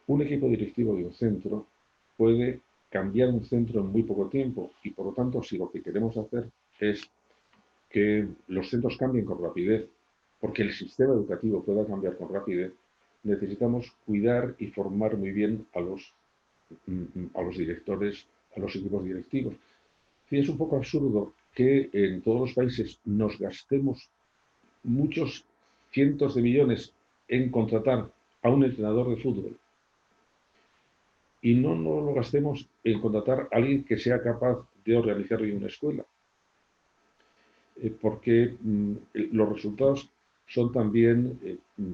Un equipo directivo de un centro puede cambiar un centro en muy poco tiempo y, por lo tanto, si lo que queremos hacer es que los centros cambien con rapidez, porque el sistema educativo pueda cambiar con rapidez, necesitamos cuidar y formar muy bien a los directores, a los equipos directivos. Sí, es un poco absurdo que en todos los países nos gastemos muchos cientos de millones en contratar a un entrenador de fútbol y no nos lo gastemos en contratar a alguien que sea capaz de organizar bien una escuela. Porque los resultados son también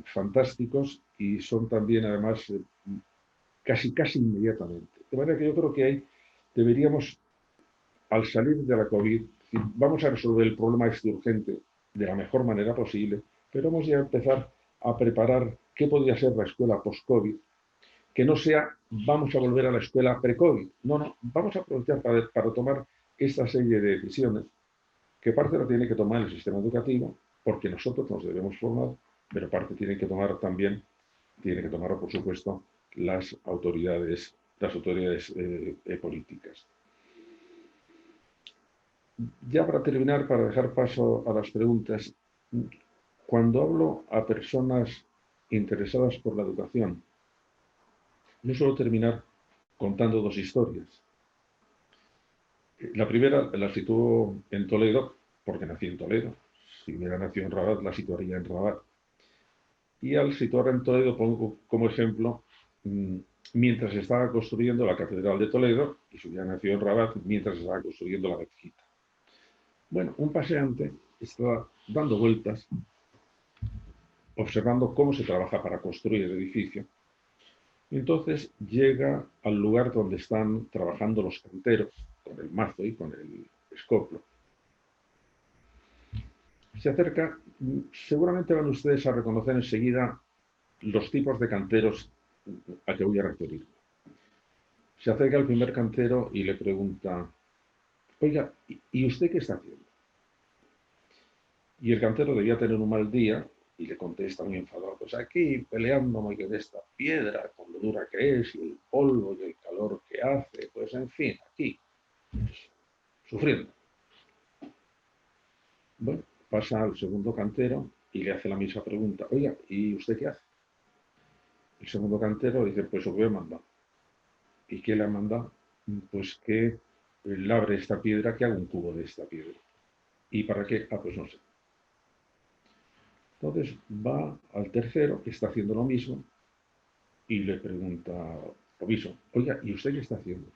fantásticos y son también, además, casi inmediatamente. De manera que yo creo que deberíamos, al salir de la COVID, vamos a resolver el problema este urgente de la mejor manera posible, pero vamos ya a empezar a preparar qué podría ser la escuela post-COVID, que no sea vamos a volver a la escuela pre-COVID. No, vamos a aprovechar para tomar esta serie de decisiones, que parte la tiene que tomar el sistema educativo, porque nosotros nos debemos formar, pero parte tiene que tomar, por supuesto, las autoridades políticas. Ya para terminar, para dejar paso a las preguntas, cuando hablo a personas interesadas por la educación, yo suelo terminar contando dos historias. La primera la sitúo en Toledo, porque nací en Toledo. Si hubiera nacido en Rabat, la situaría en Rabat. Y al situarla en Toledo pongo como ejemplo mientras se estaba construyendo la Catedral de Toledo, y si hubiera nacido en Rabat, mientras se estaba construyendo la mezquita. Bueno, un paseante estaba dando vueltas, observando cómo se trabaja para construir el edificio. Y entonces llega al lugar donde están trabajando los canteros, con el mazo y con el escoplo. Se acerca, seguramente van ustedes a reconocer enseguida los tipos de canteros a que voy a referirme. Se acerca al primer cantero y le pregunta, oiga, ¿y usted qué está haciendo? Y el cantero debía tener un mal día y le contesta muy enfadado, pues aquí peleándome con esta piedra, con lo dura que es, y el polvo y el calor que hace, pues en fin, aquí, sufriendo. Bueno, pasa al segundo cantero y le hace la misma pregunta, oiga, ¿y usted qué hace? El segundo cantero dice, pues os voy a mandar. ¿Y qué le ha mandado? Pues que labre esta piedra, que haga un cubo de esta piedra. ¿Y para qué? Ah, pues no sé. Entonces va al tercero, que está haciendo lo mismo, y le pregunta lo mismo, oiga, ¿y usted qué está haciendo?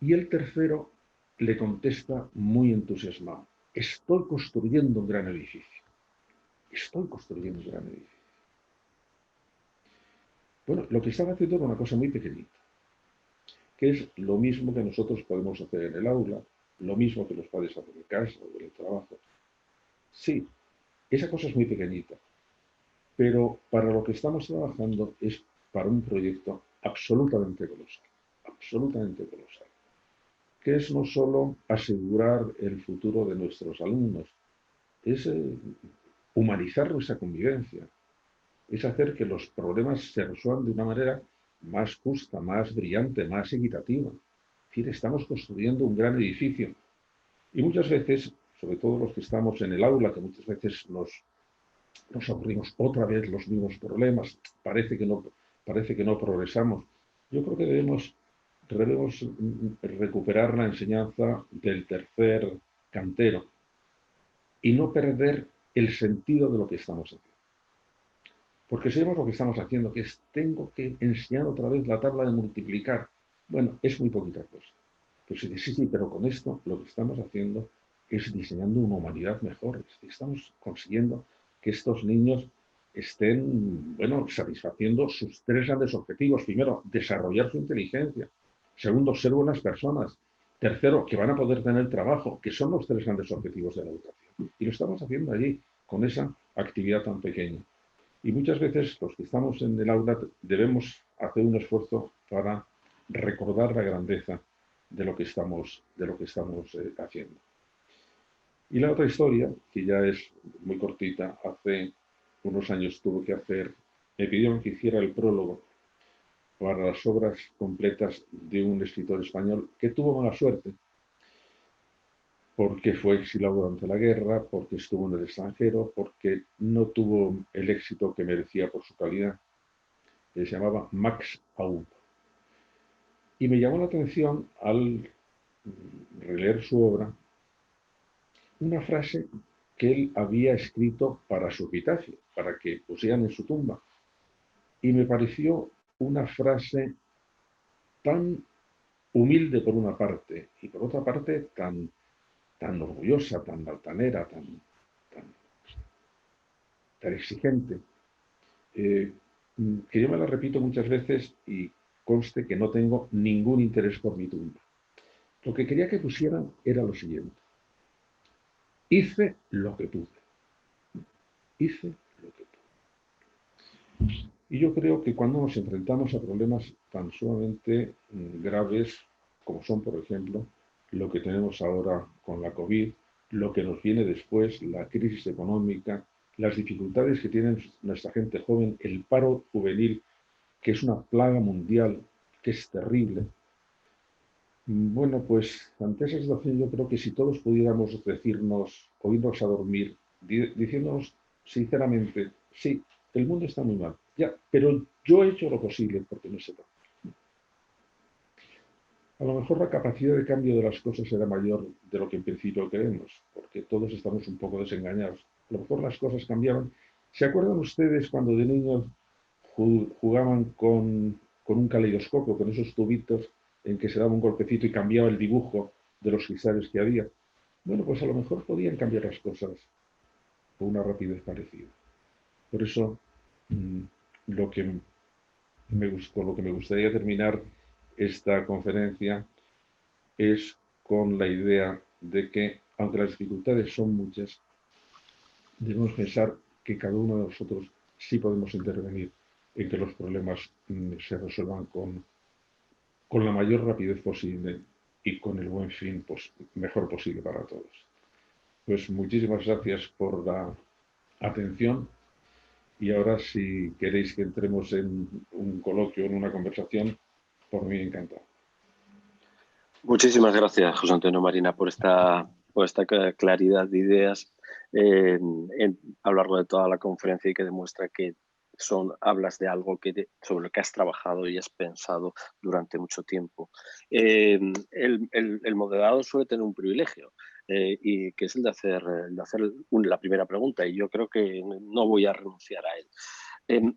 Y el tercero le contesta muy entusiasmado, estoy construyendo un gran edificio. Estoy construyendo un gran edificio. Bueno, lo que estaba haciendo era una cosa muy pequeñita, que es lo mismo que nosotros podemos hacer en el aula, lo mismo que los padres hacen en casa o en el trabajo. Sí, esa cosa es muy pequeñita, pero para lo que estamos trabajando es para un proyecto absolutamente colosal, que es no solo asegurar el futuro de nuestros alumnos, es humanizar nuestra convivencia, es hacer que los problemas se resuelvan de una manera más justa, más brillante, más equitativa. Es decir, estamos construyendo un gran edificio. Y muchas veces, sobre todo los que estamos en el aula, que muchas veces nos aburrimos otra vez los mismos problemas, parece que no progresamos. Yo creo que debemos recuperar la enseñanza del tercer cantero y no perder el sentido de lo que estamos haciendo. Porque sabemos lo que estamos haciendo, que es, tengo que enseñar otra vez la tabla de multiplicar. Bueno, es muy poquita cosa. Pues sí, pero con esto lo que estamos haciendo es diseñando una humanidad mejor. Estamos consiguiendo que estos niños estén, bueno, satisfaciendo sus 3 grandes objetivos. Primero, desarrollar su inteligencia. Segundo, ser buenas personas. Tercero, que van a poder tener trabajo, que son los 3 grandes objetivos de la educación. Y lo estamos haciendo allí, con esa actividad tan pequeña. Y muchas veces los que estamos en el aula debemos hacer un esfuerzo para recordar la grandeza de lo que estamos haciendo. Y la otra historia, que ya es muy cortita, hace unos años me pidieron que hiciera el prólogo para las obras completas de un escritor español que tuvo mala suerte, porque fue exiliado durante la guerra, porque estuvo en el extranjero, porque no tuvo el éxito que merecía por su calidad. Se llamaba Max Aub. Y me llamó la atención al releer su obra una frase que él había escrito para su epitafio, para que pusieran en su tumba. Y me pareció una frase tan humilde por una parte y por otra parte tan orgullosa, tan altanera, tan exigente, que yo me la repito muchas veces y conste que no tengo ningún interés por mi tumba. Lo que quería que pusieran era lo siguiente: hice lo que pude. Hice lo que pude. Y yo creo que cuando nos enfrentamos a problemas tan sumamente graves, como son, por ejemplo, lo que tenemos ahora con la COVID, lo que nos viene después, la crisis económica, las dificultades que tiene nuestra gente joven, el paro juvenil, que es una plaga mundial, que es terrible. Bueno, pues ante esa situación yo creo que si todos pudiéramos oírnos a dormir, diciéndonos sinceramente, sí, el mundo está muy mal, ya, pero yo he hecho lo posible porque no se puede. A lo mejor la capacidad de cambio de las cosas será mayor de lo que en principio creemos, porque todos estamos un poco desengañados. A lo mejor las cosas cambiaron. ¿Se acuerdan ustedes cuando de niños jugaban con un caleidoscopio, con esos tubitos en que se daba un golpecito y cambiaba el dibujo de los cristales que había? Bueno, pues a lo mejor podían cambiar las cosas con una rapidez parecida. Por eso, lo que me gustaría terminar esta conferencia es con la idea de que, aunque las dificultades son muchas, debemos pensar que cada uno de nosotros sí podemos intervenir en que los problemas se resuelvan con la mayor rapidez posible y con el buen fin mejor posible para todos. Pues muchísimas gracias por la atención. Y ahora, si queréis que entremos en un coloquio, en una conversación, por mí encantado. Muchísimas gracias, José Antonio Marina, por esta claridad de ideas a lo largo de toda la conferencia y que demuestra que hablas de algo sobre lo que has trabajado y has pensado durante mucho tiempo. El moderador suele tener un privilegio y que es el de hacer la primera pregunta, y yo creo que no voy a renunciar a él.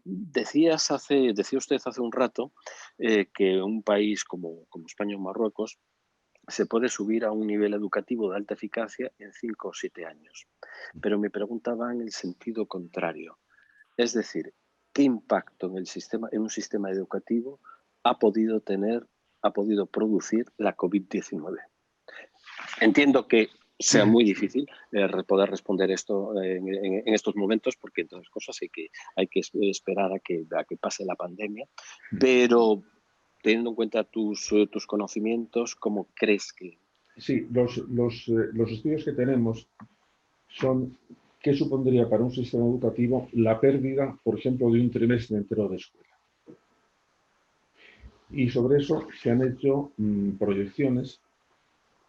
Decía usted hace un rato que un país como España o Marruecos se puede subir a un nivel educativo de alta eficacia en 5 o 7 años. Pero mi pregunta va en el sentido contrario. Es decir, ¿qué impacto en un sistema educativo ha podido producir la COVID-19? Entiendo que sea muy difícil poder responder esto en estos momentos, porque entre otras cosas hay que esperar a que pase la pandemia, pero teniendo en cuenta tus conocimientos, ¿cómo crees que...? Sí, los estudios que tenemos son qué supondría para un sistema educativo la pérdida, por ejemplo, de un trimestre entero de escuela. Y sobre eso se han hecho proyecciones,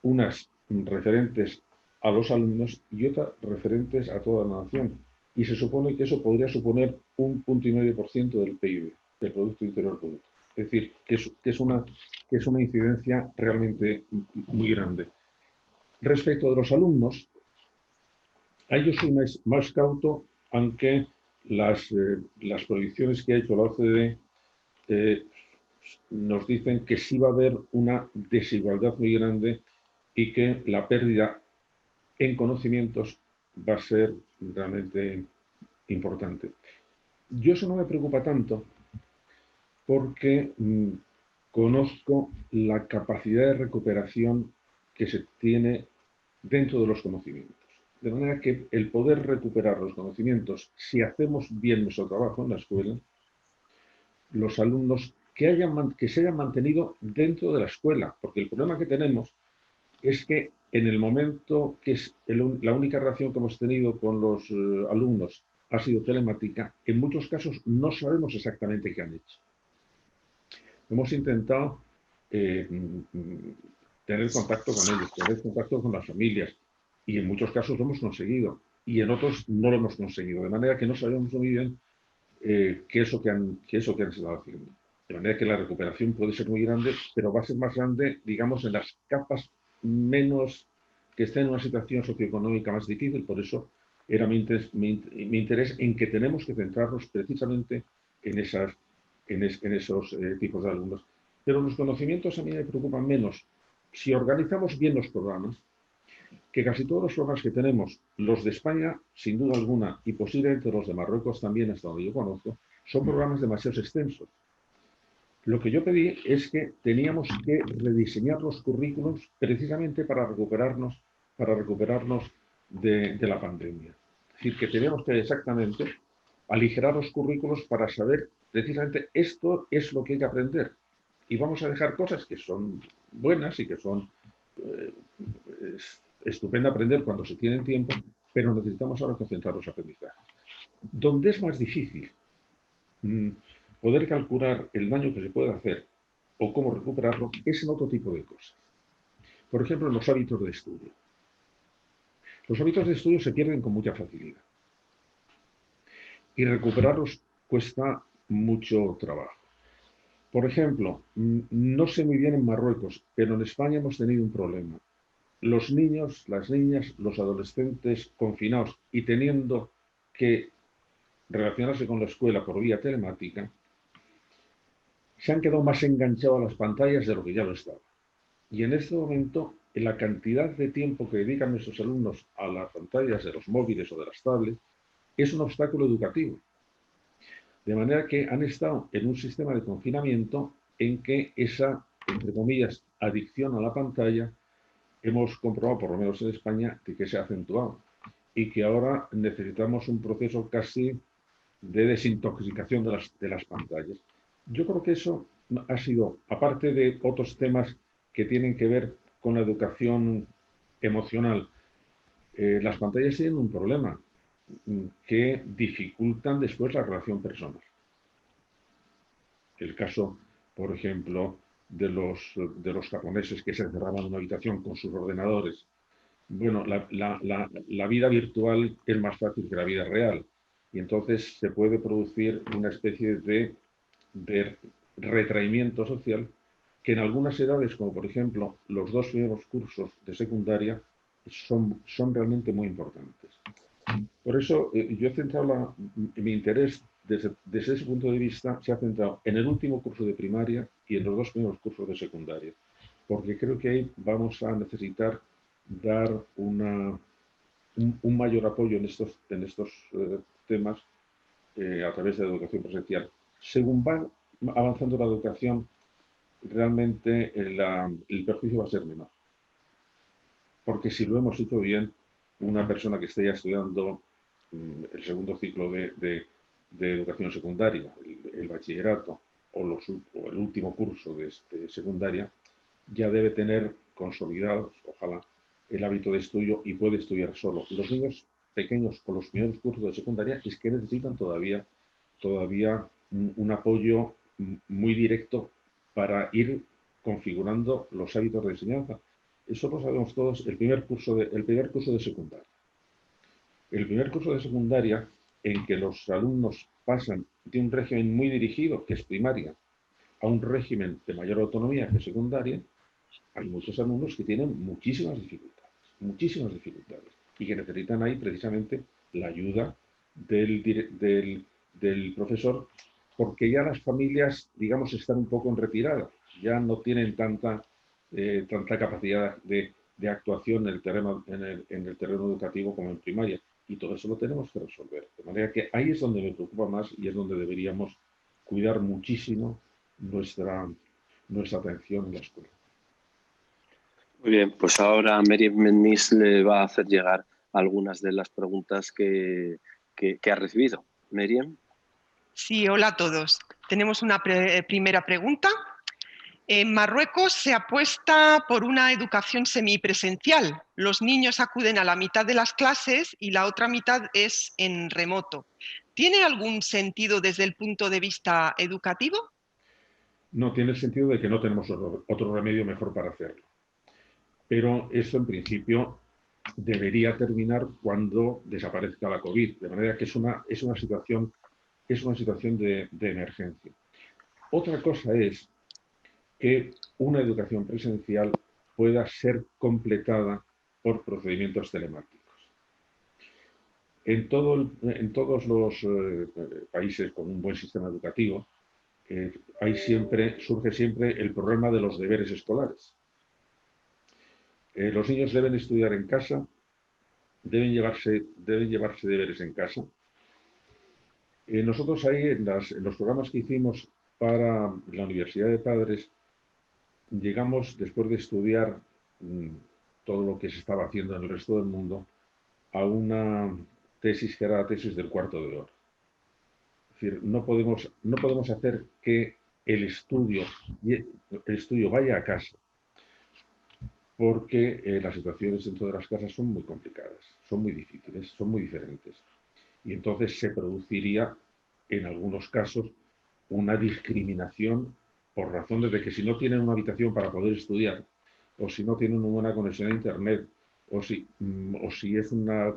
unas referentes a los alumnos y otras referentes a toda la nación. Y se supone que eso podría suponer 1,5% del PIB, del Producto Interior Bruto. Es decir, que es una incidencia realmente muy grande. Respecto de los alumnos, Ahí yo soy más cauto, aunque las proyecciones que ha hecho la OCDE nos dicen que sí va a haber una desigualdad muy grande y que la pérdida en conocimientos va a ser realmente importante. Yo eso no me preocupa tanto porque conozco la capacidad de recuperación que se tiene dentro de los conocimientos. De manera que el poder recuperar los conocimientos, si hacemos bien nuestro trabajo en la escuela, los alumnos que se hayan mantenido dentro de la escuela, porque el problema que tenemos es que en el momento que es la única relación que hemos tenido con los alumnos ha sido telemática, en muchos casos no sabemos exactamente qué han hecho. Hemos intentado tener contacto con ellos, tener contacto con las familias, y en muchos casos lo hemos conseguido, y en otros no lo hemos conseguido, de manera que no sabemos muy bien qué es lo que han estado haciendo. De manera que la recuperación puede ser muy grande, pero va a ser más grande, digamos, en las capas menos que estén en una situación socioeconómica más difícil. Por eso era mi interés en que tenemos que centrarnos precisamente en esos tipos de alumnos. Pero los conocimientos a mí me preocupan menos. Si organizamos bien los programas, que casi todos los programas que tenemos, los de España, sin duda alguna, y posiblemente los de Marruecos también, hasta donde yo conozco, son programas demasiado extensos. Lo que yo pedí es que teníamos que rediseñar los currículos precisamente para recuperarnos de la pandemia. Es decir, que teníamos que exactamente aligerar los currículos para saber precisamente esto es lo que hay que aprender. Y vamos a dejar cosas que son buenas y que son estupendo aprender cuando se tiene tiempo, pero necesitamos ahora concentrar los aprendizajes. Donde es más difícil poder calcular el daño que se puede hacer o cómo recuperarlo es en otro tipo de cosas. Por ejemplo, en los hábitos de estudio. Los hábitos de estudio se pierden con mucha facilidad y recuperarlos cuesta mucho trabajo. Por ejemplo, no sé muy bien en Marruecos, pero en España hemos tenido un problema. Los niños, las niñas, los adolescentes confinados y teniendo que relacionarse con la escuela por vía telemática, se han quedado más enganchados a las pantallas de lo que ya lo estaban. Y en este momento, la cantidad de tiempo que dedican nuestros alumnos a las pantallas de los móviles o de las tablets es un obstáculo educativo. De manera que han estado en un sistema de confinamiento en que esa, entre comillas, adicción a la pantalla, hemos comprobado, por lo menos en España, que se ha acentuado y que ahora necesitamos un proceso casi de desintoxicación de las pantallas. Yo creo que eso ha sido, aparte de otros temas que tienen que ver con la educación emocional, las pantallas tienen un problema que dificultan después la relación personal. El caso, por ejemplo, de los japoneses que se encerraban en una habitación con sus ordenadores. Bueno, la vida virtual es más fácil que la vida real y entonces se puede producir una especie de retraimiento social que en algunas edades, como por ejemplo los 2 primeros cursos de secundaria, son realmente muy importantes. Por eso yo he centrado mi interés desde ese punto de vista, se ha centrado en el último curso de primaria y en los 2 primeros cursos de secundaria, porque creo que ahí vamos a necesitar dar un mayor apoyo en estos temas a través de la educación presencial. Según va avanzando la educación, realmente el perjuicio va a ser menor. Porque si lo hemos hecho bien, una persona que esté ya estudiando el segundo ciclo de educación secundaria, el bachillerato o el último curso de secundaria, ya debe tener consolidados, ojalá, el hábito de estudio y puede estudiar solo. Los niños pequeños con los primeros cursos de secundaria es que necesitan todavía un apoyo muy directo para ir configurando los hábitos de enseñanza. Eso lo sabemos todos, el primer curso de secundaria. El primer curso de secundaria, en que los alumnos pasan de un régimen muy dirigido, que es primaria, a un régimen de mayor autonomía, que es secundaria, hay muchos alumnos que tienen muchísimas dificultades. y que necesitan ahí precisamente la ayuda del profesor, porque ya las familias, digamos, están un poco en retirada, ya no tienen tanta capacidad de actuación en el terreno educativo como en primaria. Y todo eso lo tenemos que resolver. De manera que ahí es donde me preocupa más y es donde deberíamos cuidar muchísimo nuestra atención en la escuela. Muy bien, pues ahora Miriam Menís le va a hacer llegar algunas de las preguntas que ha recibido. Miriam. Sí, hola a todos. Tenemos una primera pregunta. En Marruecos se apuesta por una educación semipresencial. Los niños acuden a la mitad de las clases y la otra mitad es en remoto. ¿Tiene algún sentido desde el punto de vista educativo? No, tiene el sentido de que no tenemos otro remedio mejor para hacerlo. Pero eso en principio debería terminar cuando desaparezca la COVID, de manera que es una situación de emergencia. Otra cosa es que una educación presencial pueda ser completada por procedimientos telemáticos. En todos los países con un buen sistema educativo surge siempre el problema de los deberes escolares. Los niños deben estudiar en casa, deben llevarse deberes en casa. Nosotros ahí en los programas que hicimos para la Universidad de Padres, llegamos, después de estudiar todo lo que se estaba haciendo en el resto del mundo, a una tesis que era la tesis del cuarto de hora. Es decir, no podemos hacer que el estudio vaya a casa, porque las situaciones dentro de las casas son muy complicadas, son muy difíciles, son muy diferentes. Y entonces se produciría, en algunos casos, una discriminación por razones de que si no tienen una habitación para poder estudiar, o si no tienen una buena conexión a Internet, o si es una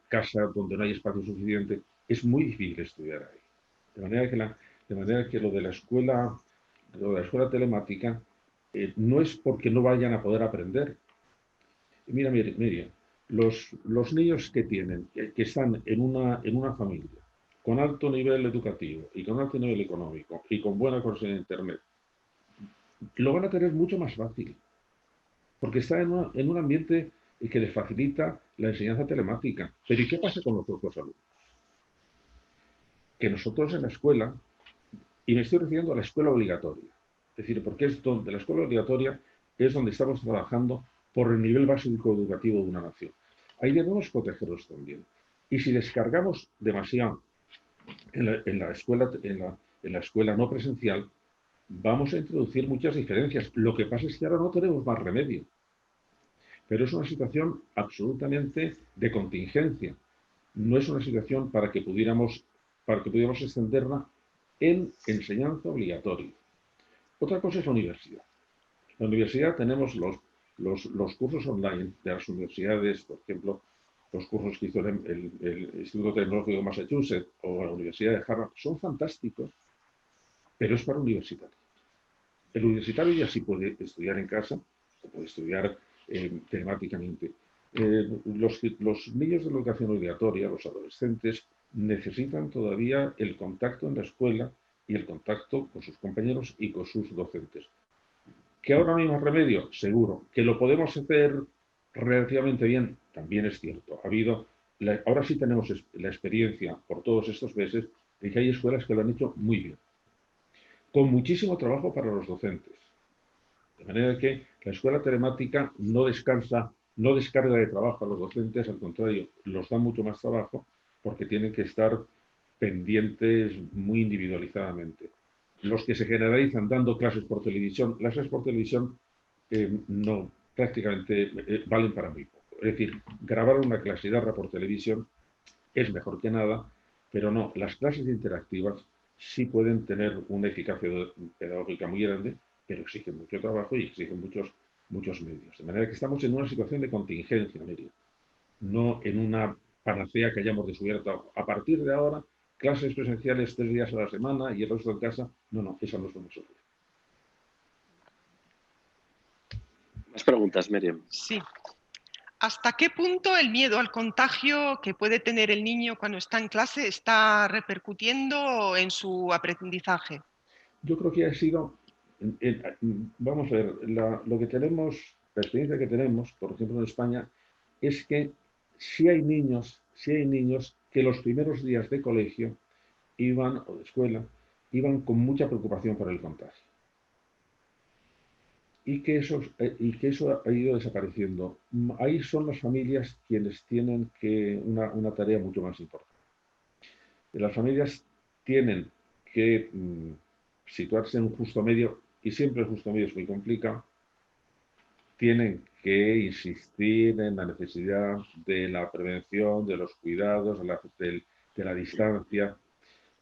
casa donde no hay espacio suficiente, es muy difícil estudiar ahí. De manera que lo de la escuela telemática no es porque no vayan a poder aprender. Mira, Miriam, los niños que están en una familia con alto nivel educativo y con alto nivel económico y con buena conexión a Internet, lo van a tener mucho más fácil, porque está en un ambiente que les facilita la enseñanza telemática. Pero ¿y qué pasa con los otros alumnos? Que nosotros en la escuela, y me estoy refiriendo a la escuela obligatoria, es decir, porque la escuela obligatoria es donde estamos trabajando por el nivel básico educativo de una nación. Ahí debemos protegerlos también. Y si descargamos demasiado en la escuela no presencial, vamos a introducir muchas diferencias. Lo que pasa es que ahora no tenemos más remedio. Pero es una situación absolutamente de contingencia. No es una situación para que pudiéramos extenderla en enseñanza obligatoria. Otra cosa es la universidad. En la universidad tenemos los cursos online de las universidades, por ejemplo, los cursos que hizo el Instituto Tecnológico de Massachusetts o la Universidad de Harvard, son fantásticos, pero es para universitarios. El universitario ya sí puede estudiar en casa o puede estudiar telemáticamente. Los niños de la educación obligatoria, los adolescentes, necesitan todavía el contacto en la escuela y el contacto con sus compañeros y con sus docentes. ¿Que ahora no hay más remedio? Seguro. ¿Que lo podemos hacer relativamente bien? También es cierto. Ahora sí tenemos la experiencia por todos estos meses de que hay escuelas que lo han hecho muy bien, con muchísimo trabajo para los docentes. De manera que la escuela telemática no descarga de trabajo a los docentes, al contrario, los da mucho más trabajo porque tienen que estar pendientes muy individualizadamente. Los que se generalizan dando clases por televisión, las clases por televisión no, prácticamente valen para muy poco. Es decir, grabar una clase y darla por televisión es mejor que nada, pero no, las clases interactivas sí pueden tener una eficacia pedagógica muy grande, pero exigen mucho trabajo y exigen muchos medios. De manera que estamos en una situación de contingencia, Miriam, no en una panacea que hayamos descubierto. A partir de ahora, clases presenciales 3 días a la semana y el resto en casa. No, esa no es una solución. Más preguntas, Miriam. Sí. ¿Hasta qué punto el miedo al contagio que puede tener el niño cuando está en clase está repercutiendo en su aprendizaje? Yo creo que ha sido, vamos a ver, lo que tenemos, la experiencia que tenemos, por ejemplo en España, es que si hay niños que los primeros días de colegio iban, o de escuela, iban con mucha preocupación por el contagio. Y que eso ha ido desapareciendo. Ahí son las familias quienes tienen una tarea mucho más importante. Las familias tienen que situarse en un justo medio, y siempre el justo medio es muy complicado. Tienen que insistir en la necesidad de la prevención, de los cuidados, de la distancia,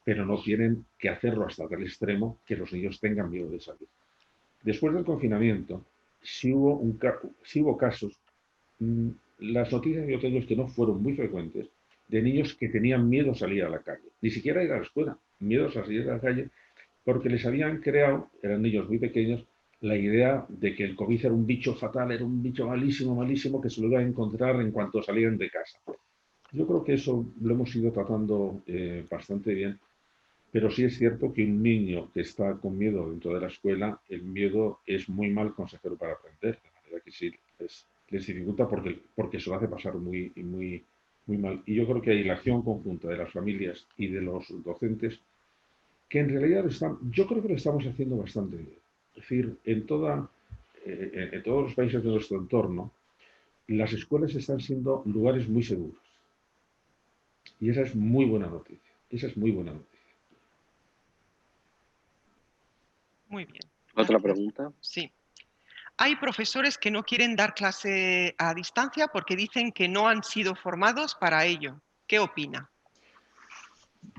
pero no tienen que hacerlo hasta tal extremo que los niños tengan miedo de salir. Después del confinamiento, sí hubo casos, las noticias que yo tengo es que no fueron muy frecuentes, de niños que tenían miedo a salir a la calle, ni siquiera ir a la escuela, miedo a salir a la calle, porque les habían creado, eran niños muy pequeños, la idea de que el COVID era un bicho fatal, era un bicho malísimo, malísimo, que se lo iban a encontrar en cuanto salían de casa. Yo creo que eso lo hemos ido tratando bastante bien, pero sí es cierto que un niño que está con miedo dentro de la escuela, el miedo es muy mal consejero para aprender, de manera que sí les dificulta porque se lo hace pasar muy mal. Y yo creo que hay la acción conjunta de las familias y de los docentes, que en realidad yo creo que lo estamos haciendo bastante bien. Es decir, en todos los países de nuestro entorno, las escuelas están siendo lugares muy seguros. Y esa es muy buena noticia. Esa es muy buena noticia. Muy bien. ¿Otra Gracias. pregunta? Sí. Hay profesores que no quieren dar clase a distancia porque dicen que no han sido formados para ello. ¿Qué opina?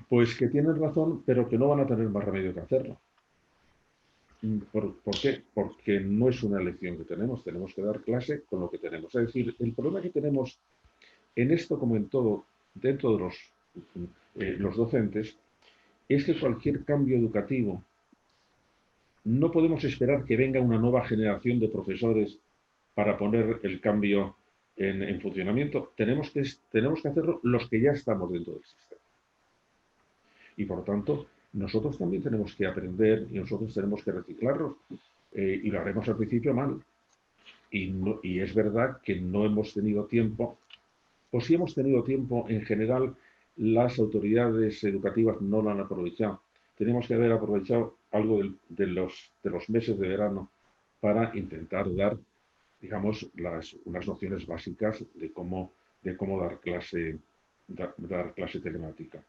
Pues que tienen razón, pero que no van a tener más remedio que hacerlo. ¿Por qué? Porque no es una elección que tenemos que dar clase con lo que tenemos. Es decir, el problema que tenemos en esto, como en todo, dentro de los docentes, es que cualquier cambio educativo, no podemos esperar que venga una nueva generación de profesores para poner el cambio en funcionamiento. Tenemos que hacerlo los que ya estamos dentro del sistema. Y por tanto, nosotros también tenemos que aprender y nosotros tenemos que reciclarlos. Y lo haremos al principio mal. Y es verdad que no hemos tenido tiempo, o si hemos tenido tiempo, en general, las autoridades educativas no lo han aprovechado. Tenemos que haber aprovechado algo de los meses de verano para intentar dar, digamos, unas nociones básicas de cómo dar clase telemática.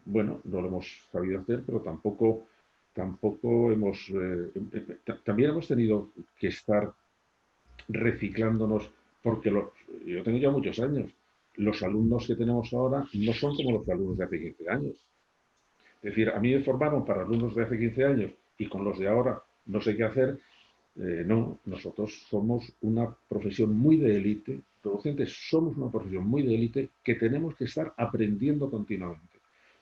Bueno, no lo hemos sabido hacer, pero tampoco también hemos tenido que estar reciclándonos, porque yo tengo ya muchos años. Los alumnos que tenemos ahora no son como los alumnos de hace 15 años. Es decir, a mí me formaron para alumnos de hace 15 años y con los de ahora no sé qué hacer. No, nosotros somos una profesión muy de élite, los docentes somos una profesión muy de élite que tenemos que estar aprendiendo continuamente.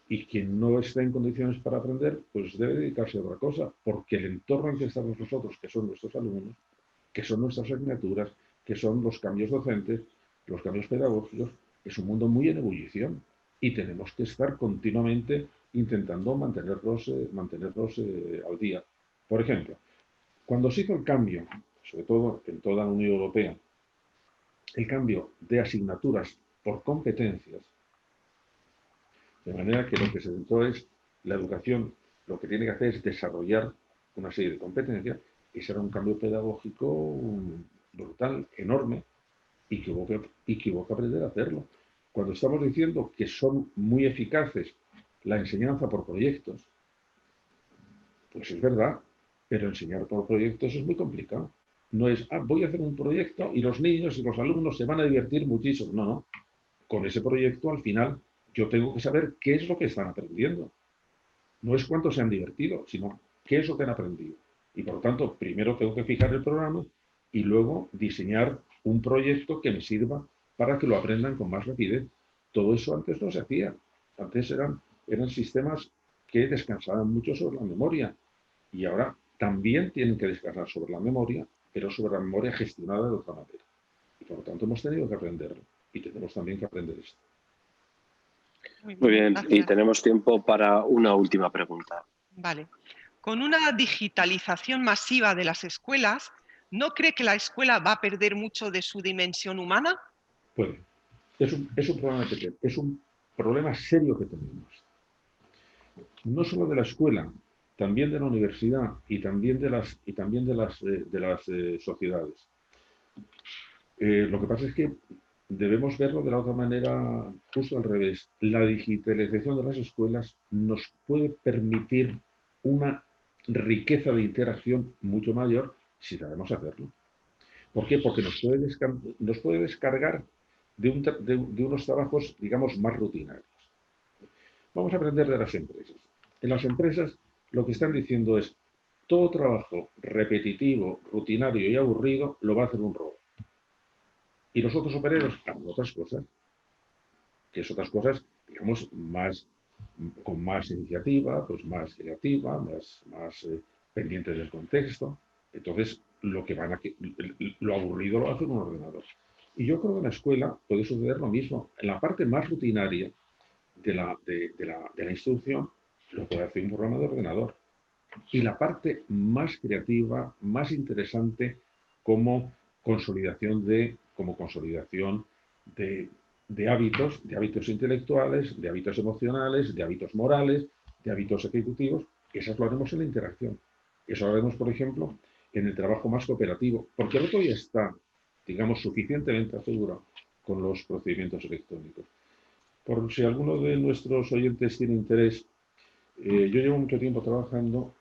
Y quien no esté en condiciones para aprender, pues debe dedicarse a otra cosa, porque el entorno en que estamos nosotros, que son nuestros alumnos, que son nuestras asignaturas, que son los cambios docentes, los cambios pedagógicos, es un mundo muy en ebullición y tenemos que estar continuamente intentando mantenerlos al día. Por ejemplo, cuando se hizo el cambio, sobre todo en toda la Unión Europea, el cambio de asignaturas por competencias, de manera que lo que se centró es la educación, lo que tiene que hacer es desarrollar una serie de competencias, y será un cambio pedagógico brutal, enorme, y que hubo que aprender a hacerlo. Cuando estamos diciendo que son muy eficaces la enseñanza por proyectos, pues es verdad, pero enseñar por proyectos es muy complicado. No es, voy a hacer un proyecto y los niños y los alumnos se van a divertir muchísimo. No, no. Con ese proyecto, al final, yo tengo que saber qué es lo que están aprendiendo. No es cuánto se han divertido, sino qué es lo que han aprendido. Y por lo tanto, primero tengo que fijar el programa y luego diseñar un proyecto que me sirva para que lo aprendan con más rapidez. Todo eso antes no se hacía. Antes eran sistemas que descansaban mucho sobre la memoria. Y ahora también tienen que descansar sobre la memoria, pero sobre la memoria gestionada de otra manera. Y por lo tanto hemos tenido que aprenderlo. Y tenemos también que aprender esto. Muy bien, gracias. y tenemos tiempo para una última pregunta. Vale. Con una digitalización masiva de las escuelas, ¿no cree que la escuela va a perder mucho de su dimensión humana? Puede. Es un problema serio que tenemos. No solo de la escuela, también de la universidad y también de las sociedades. Lo que pasa es que debemos verlo de la otra manera, justo al revés. La digitalización de las escuelas nos puede permitir una riqueza de interacción mucho mayor si sabemos hacerlo. ¿Por qué? Porque nos puede descargar de unos trabajos, digamos, más rutinarios. Vamos a aprender de las empresas. En las empresas lo que están diciendo es todo trabajo repetitivo, rutinario y aburrido lo va a hacer un robot. Y los otros operarios hagan otras cosas, que es otras cosas, digamos, con más iniciativa, pues más creativa, más pendientes del contexto. Entonces, lo aburrido lo va a hacer un ordenador. Y yo creo que en la escuela puede suceder lo mismo. En la parte más rutinaria de la instrucción lo puede hacer un programa de ordenador. Y la parte más creativa, más interesante como consolidación de hábitos intelectuales, de hábitos emocionales, de hábitos morales, de hábitos ejecutivos, esas lo haremos en la interacción. Eso lo haremos, por ejemplo, en el trabajo más cooperativo, porque el otro ya está, digamos, suficientemente asegurado con los procedimientos electrónicos. Por si alguno de nuestros oyentes tiene interés, yo llevo mucho tiempo trabajando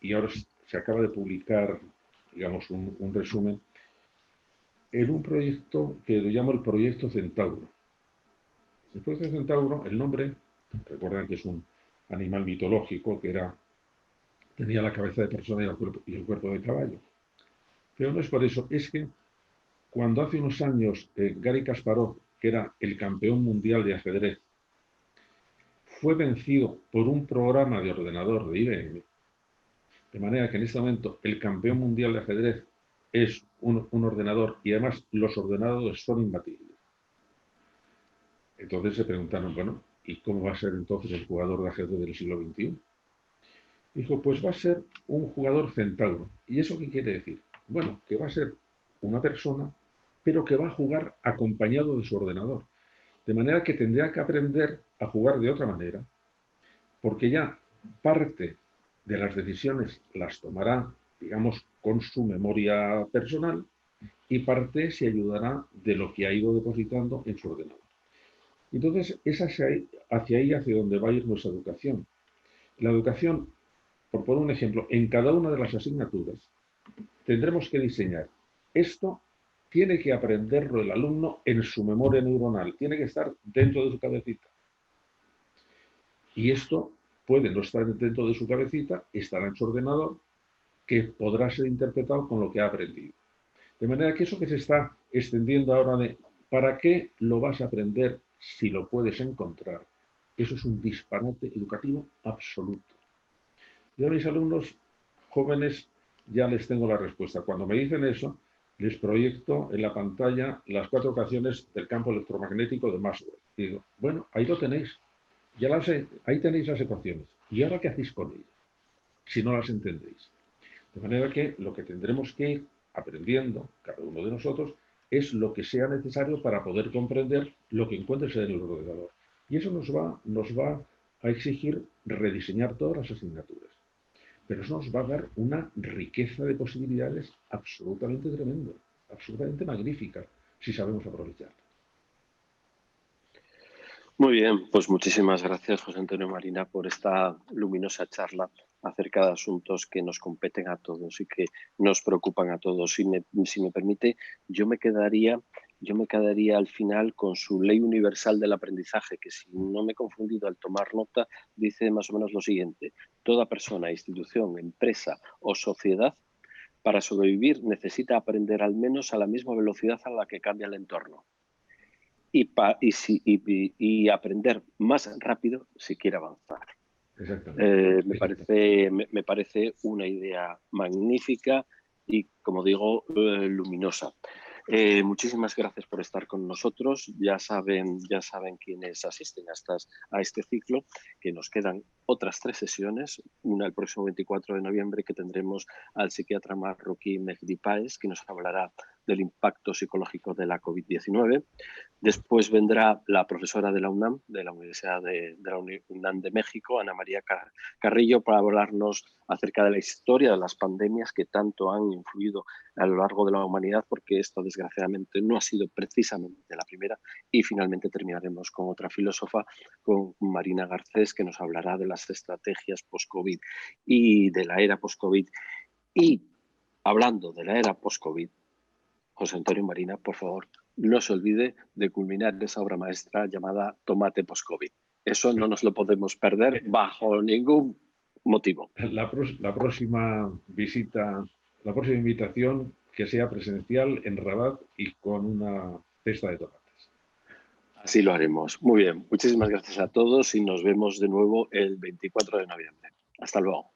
y ahora se acaba de publicar, digamos, un resumen en un proyecto que lo llamo el Proyecto Centauro. El Proyecto Centauro, el nombre, recuerdan que es un animal mitológico que tenía la cabeza de persona y el cuerpo de caballo. Pero no es por eso, es que cuando hace unos años Garry Kasparov, que era el campeón mundial de ajedrez, fue vencido por un programa de ordenador de IBM, de manera que en este momento el campeón mundial de ajedrez es un ordenador y además los ordenadores son imbatibles. Entonces se preguntaron, bueno, ¿y cómo va a ser entonces el jugador de ajedrez del siglo XXI? Dijo, pues va a ser un jugador centauro. ¿Y eso qué quiere decir? Bueno, que va a ser una persona, pero que va a jugar acompañado de su ordenador. De manera que tendría que aprender a jugar de otra manera, porque ya parte de las decisiones las tomará, digamos, con su memoria personal y parte se ayudará de lo que ha ido depositando en su ordenador. Entonces, es hacia donde va a ir nuestra educación. La educación, por poner un ejemplo, en cada una de las asignaturas tendremos que diseñar esto. Tiene que aprenderlo el alumno en su memoria neuronal, tiene que estar dentro de su cabecita. Y esto puede no estar dentro de su cabecita, estará en su ordenador, que podrá ser interpretado con lo que ha aprendido. De manera que eso que se está extendiendo ahora de ¿para qué lo vas a aprender si lo puedes encontrar? Eso es un disparate educativo absoluto. Yo a mis alumnos jóvenes ya les tengo la respuesta. Cuando me dicen eso, les proyecto en la pantalla las 4 ecuaciones del campo electromagnético de Maxwell. Y digo, bueno, ahí lo tenéis. Ya las sé, ahí tenéis las ecuaciones. ¿Y ahora qué hacéis con ellas? Si no las entendéis. De manera que lo que tendremos que ir aprendiendo, cada uno de nosotros, es lo que sea necesario para poder comprender lo que encuentres en el ordenador. Y eso nos va a exigir rediseñar todas las asignaturas. Pero eso nos va a dar una riqueza de posibilidades absolutamente tremenda, absolutamente magnífica, si sabemos aprovecharla. Muy bien, pues muchísimas gracias, José Antonio Marina, por esta luminosa charla acerca de asuntos que nos competen a todos y que nos preocupan a todos. Si me permite, yo me quedaría al final con su ley universal del aprendizaje, que si no me he confundido al tomar nota, dice más o menos lo siguiente: toda persona, institución, empresa o sociedad para sobrevivir necesita aprender al menos a la misma velocidad a la que cambia el entorno. Y aprender más rápido si quiere avanzar. Me parece una idea magnífica y, como digo, luminosa. Muchísimas gracias por estar con nosotros. Ya saben quienes asisten a este ciclo, que nos quedan otras 3 sesiones. Una el próximo 24 de noviembre, que tendremos al psiquiatra marroquí Mehdi Páez, que nos hablará del impacto psicológico de la COVID-19. Después vendrá la profesora de la UNAM, de la Universidad de la UNAM de México, Ana María Carrillo, para hablarnos acerca de la historia de las pandemias que tanto han influido a lo largo de la humanidad, porque esto desgraciadamente no ha sido precisamente la primera. Y finalmente terminaremos con otra filósofa, con Marina Garcés, que nos hablará de las estrategias post-COVID y de la era post-COVID. Y hablando de la era post-COVID, José Antonio Marina, por favor, no se olvide de culminar esa obra maestra llamada Tomate post-COVID. Eso no nos lo podemos perder bajo ningún motivo. La próxima visita, la próxima invitación, que sea presencial en Rabat y con una cesta de tomates. Así lo haremos. Muy bien. Muchísimas gracias a todos y nos vemos de nuevo el 24 de noviembre. Hasta luego.